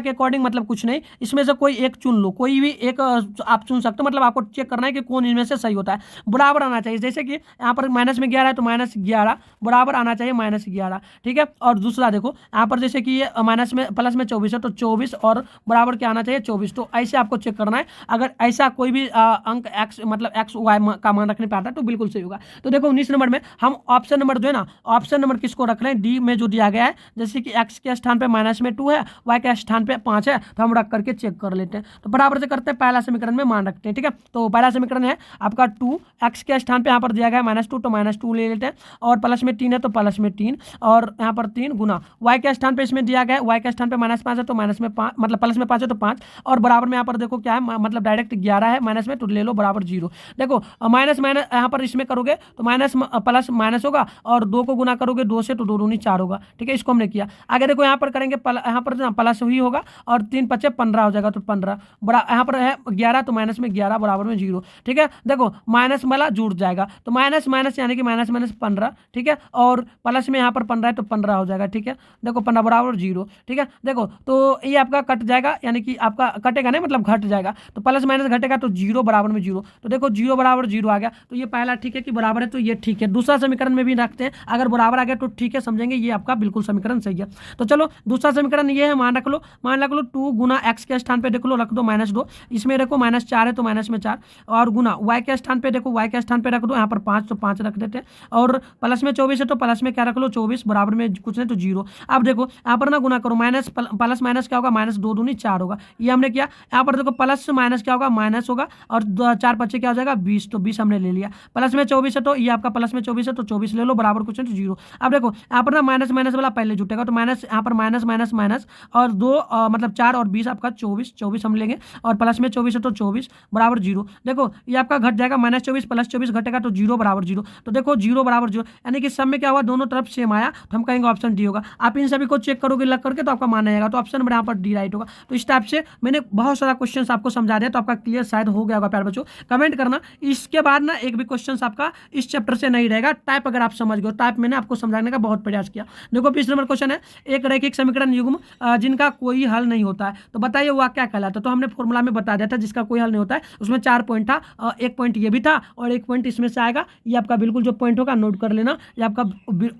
अकॉर्डिंग, मतलब कुछ नहीं, इसमें से कोई एक चुन लो, कोई भी एक आप चुन सकते हो, मतलब आपको चेक करना है कि कौन इनमें से सही होता है। बराबर आना चाहिए, जैसे कि यहाँ पर माइनस में 11 है तो -11 बराबर आना चाहिए -11। ठीक है, और दूसरा देखो यहाँ पर जैसे कि ये माइनस में प्लस में 24 है तो 24 और बराबर क्या आना चाहिए 24। तो ऐसे आपको चेक करना है, अगर ऐसा कोई भी अंक x मतलब x y का मान रखने पाता है तो बिल्कुल सही होगा। तो देखो 19 नंबर में हम ऑप्शन नंबर जो है ना, ऑप्शन नंबर किसको रख रहे हैं, डी में जो दिया गया है, जैसे कि x के स्थान पे -2 है, y के स्थान पे 5 है, तो हम रख करके चेक कर लेते हैं। तो बराबर से करते हैं, पहला समीकरण में मान रखते हैं। ठीक है, तो पहला समीकरण है आपका 2, x के स्थान पे यहाँ पर दिया गया है -2 तो -2 ले लेते हैं, और प्लस में 3 है तो प्लस में 3, और यहाँ पर 3 गुना y के स्थान पे इसमें दिया गया है, y के स्थान पे -5 है तो माइनस में 5 मतलब प्लस में 5 है तो 5, और बराबर में यहाँ पर देखो क्या है, मतलब डायरेक्ट 11 है, माइनस में तो ले लो बराबर 0। देखो माइनस यहाँ पर इसमें करोगे तो माइनस प्लस माइनस होगा, और 2 को गुना करोगे 2 से तो 2 दूनी 4 होगा। ठीक है, इसको हमने किया। आगे देखो यहाँ पर करेंगे, यहाँ पर प्लस ही होगा, और 3 × 5 = 15 हो जाएगा, तो 15 बड़ा यहाँ पर है 11 तो माइनस में 11 बराबर में 0। ठीक है, देखो माइनस वाला जुड़ जाएगा, तो माइनस माइनस यानी कि माइनस 15। ठीक है, और प्लस में यहाँ पर 15 है तो 15 हो जाएगा। ठीक है, देखो 15 बराबर 0। ठीक है, देखो तो ये आपका कट जाएगा, यानी यानी कि आपका कटेगा नहीं, मतलब घट जाएगा। तो प्लस माइनस घटेगा तो जीरो बराबर में जीरो, तो देखो जीरो बराबर जीरो आ गया, तो ये पहला ठीक है कि बराबर है, तो ये ठीक है। दूसरा समीकरण में भी रखते हैं, अगर बराबर आ गया तो ठीक है, समझेंगे ये आपका बिल्कुल समीकरण सही है। तो चलो दूसरा समीकरण ये है, मान रख लो 2 गुना एक्स के स्थान पे देखो रख दो -2, इसमें देखो -4 है तो माइनस में 4, और गुना वाई के स्थान पे देखो, वाई के स्थान पे रख दो यहाँ पर 5 तो 5 रख देते हैं, और प्लस में 24 है तो प्लस में क्या रख लो 24, बराबर में कुछ नहीं तो जीरो। अब देखो यहाँ पर ना गुना करो, माइनस प्लस माइनस क्या होगा, -2 दूनी 4 होगा, ये हमने किया। यहाँ पर देखो प्लस माइनस क्या होगा, माइनस होगा, और 4 बच्चे क्या हो जाएगा 20, तो 20 हमने ले लिया। प्लस में 24 है तो ये आपका प्लस में 24 है तो 24 ले लो, बराबर कुछ नहीं तो जीरो। अब देखो यहाँ पर ना माइनस माइनस वाला पहले जुटेगा, तो माइनस यहाँ पर माइनस माइनस माइनस, और 2 मतलब 4 और 20 आपका 24 हम लेंगे, और प्लस में 24 है तो 24 बराबर जीरो। देखो ये आपका घट जाएगा, -24 प्लस 24 घटेगा तो जीरो बराबर जीरो, तो देखो जीरो बराबर जीरो, यानी कि सब में क्या हुआ, दोनों तरफ सेम आया, तो हम कहेंगे ऑप्शन डी होगा। आप इन सभी को चेक करोगे लग करके तो आपका मान आएगा, तो ऑप्शन नंबर यहाँ पर डी राइट होगा। तो इस टाइप से मैंने बहुत सारा क्वेश्चन आपको समझा दिया, तो आपका क्लियर शायद हो गया होगा प्यारे बच्चों, कमेंट करना। इसके बाद ना एक भी क्वेश्चन आपका इस चैप्टर से नहीं रहेगा, टाइप अगर आप समझ गए, टाइप मैंने आपको समझाने का बहुत प्रयास किया। देखो 20 नंबर क्वेश्चन है, एक रैखिक समीकरण युग्म जिनका कोई हल नहीं होता है, तो बताइए वह क्या कहलाता है। तो हमने फॉर्मूला में बता दिया था, जिसका कोई हल नहीं होता है, उसमें 4 पॉइंट था, एक पॉइंट ये भी था और एक पॉइंट इसमें से आएगा, ये आपका बिल्कुल जो पॉइंट होगा नोट कर लेना, ये आपका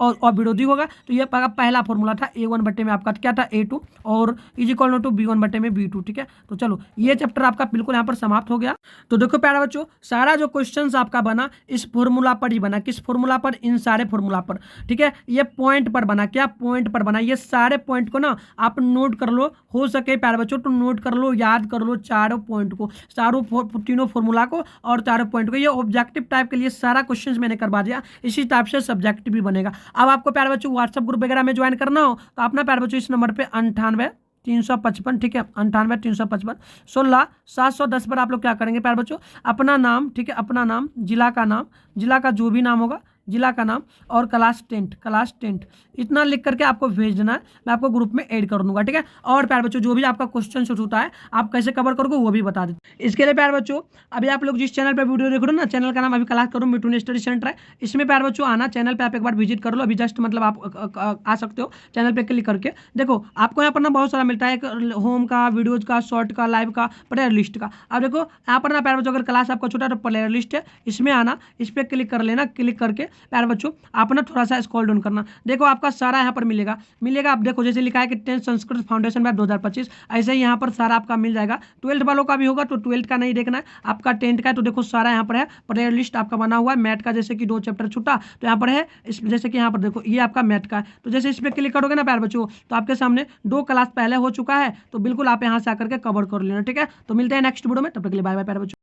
और विरोधी होगा। तो ये आपका पहला फॉर्मूला था, A1 बटे में आपका क्या था A2, और इज इक्वल टू B1 बटे में B2, ठीक है। तो चलो ये चैप्टर आपका बिल्कुल यहाँ पर समाप्त हो गया। तो देखो प्यारे बच्चों, सारा जो क्वेश्चन आपका बना इस फॉर्मूला पर ही बना, किस फॉर्मूला पर, इन सारे फॉर्मूला पर, ठीक है। ये पॉइंट पर बना, क्या पॉइंट पर बना, ये सारे पॉइंट को ना आप नोट कर लो, हो सके प्यारे बच्चों तो नोट कर लो, याद कर लो चारों पॉइंट को, तीनों फॉर्मूला को और चारों पॉइंट को। ये ऑब्जेक्टिव टाइप के लिए सारा क्वेश्चन मैंने करवा दिया, इसी टाइप से सब्जेक्टिव भी बनेगा। अब आपको प्यारे बच्चों व्हाट्सएप ग्रुप वगैरह में ज्वाइन करना हो तो अपना प्यारे बच्चों इस नंबर पे 98-355, ठीक है, 98-355 16-710 पर आप लोग क्या करेंगे प्यारे बच्चों, अपना नाम, ठीक है, अपना नाम, जिला का जो भी नाम होगा, जिला का नाम, और क्लास 10 इतना लिख करके आपको भेज देना है, मैं आपको ग्रुप में ऐड कर दूंगा, ठीक है। और प्यारे बच्चों जो भी आपका क्वेश्चन शूट होता है आप कैसे कवर करोगे वो भी बता देते। इसके लिए प्यारे बच्चों अभी आप लोग जिस चैनल पर वीडियो देख रहे हो ना, चैनल का नाम अभी क्लास करो मिठुन स्टडी सेंटर है, इसमें प्यारे बच्चों आना, चैनल पर आप एक बार विजिट कर लो, अभी जस्ट मतलब आप आ सकते हो चैनल पर क्लिक करके। देखो आपको यहाँ पर ना बहुत सारा मिलता है, होम का, वीडियोज का, शॉर्ट का, लाइव का, प्लेयर लिस्ट का। अब देखो यहाँ पर ना प्यारे बच्चों अगर क्लास आपका छोटा तो प्लेयर लिस्ट है, इसमें आना, इस पर क्लिक कर लेना, क्लिक करके प्यारे बच्चों आप ना थोड़ा सा स्क्रॉल डाउन करना, देखो आपका सारा यहाँ पर मिलेगा। आप देखो जैसे लिखा है कि 10th संस्कृत फाउंडेशन बैच 2025, ऐसे ही यहाँ पर सारा आपका मिल जाएगा। 12th वालों का भी होगा तो 12th का नहीं देखना है, आपका 10th का है तो देखो सारा यहाँ पर है, प्लेयर लिस्ट आपका बना हुआ है। मैथ का जैसे कि 2 चैप्टर छूटा तो यहाँ पर है, जैसे कि यहाँ पर देखो ये आपका मैथ का है, तो जैसे इस पर क्लिक करोगे ना प्यारे बच्चों तो आपके सामने 2 क्लास पहले हो चुका है, तो बिल्कुल आप यहाँ से आकर के कवर कर लेना, ठीक है। तो मिलते हैं नेक्स्ट वीडियो में, तब तक के लिए बाय बाय प्यारे बच्चों।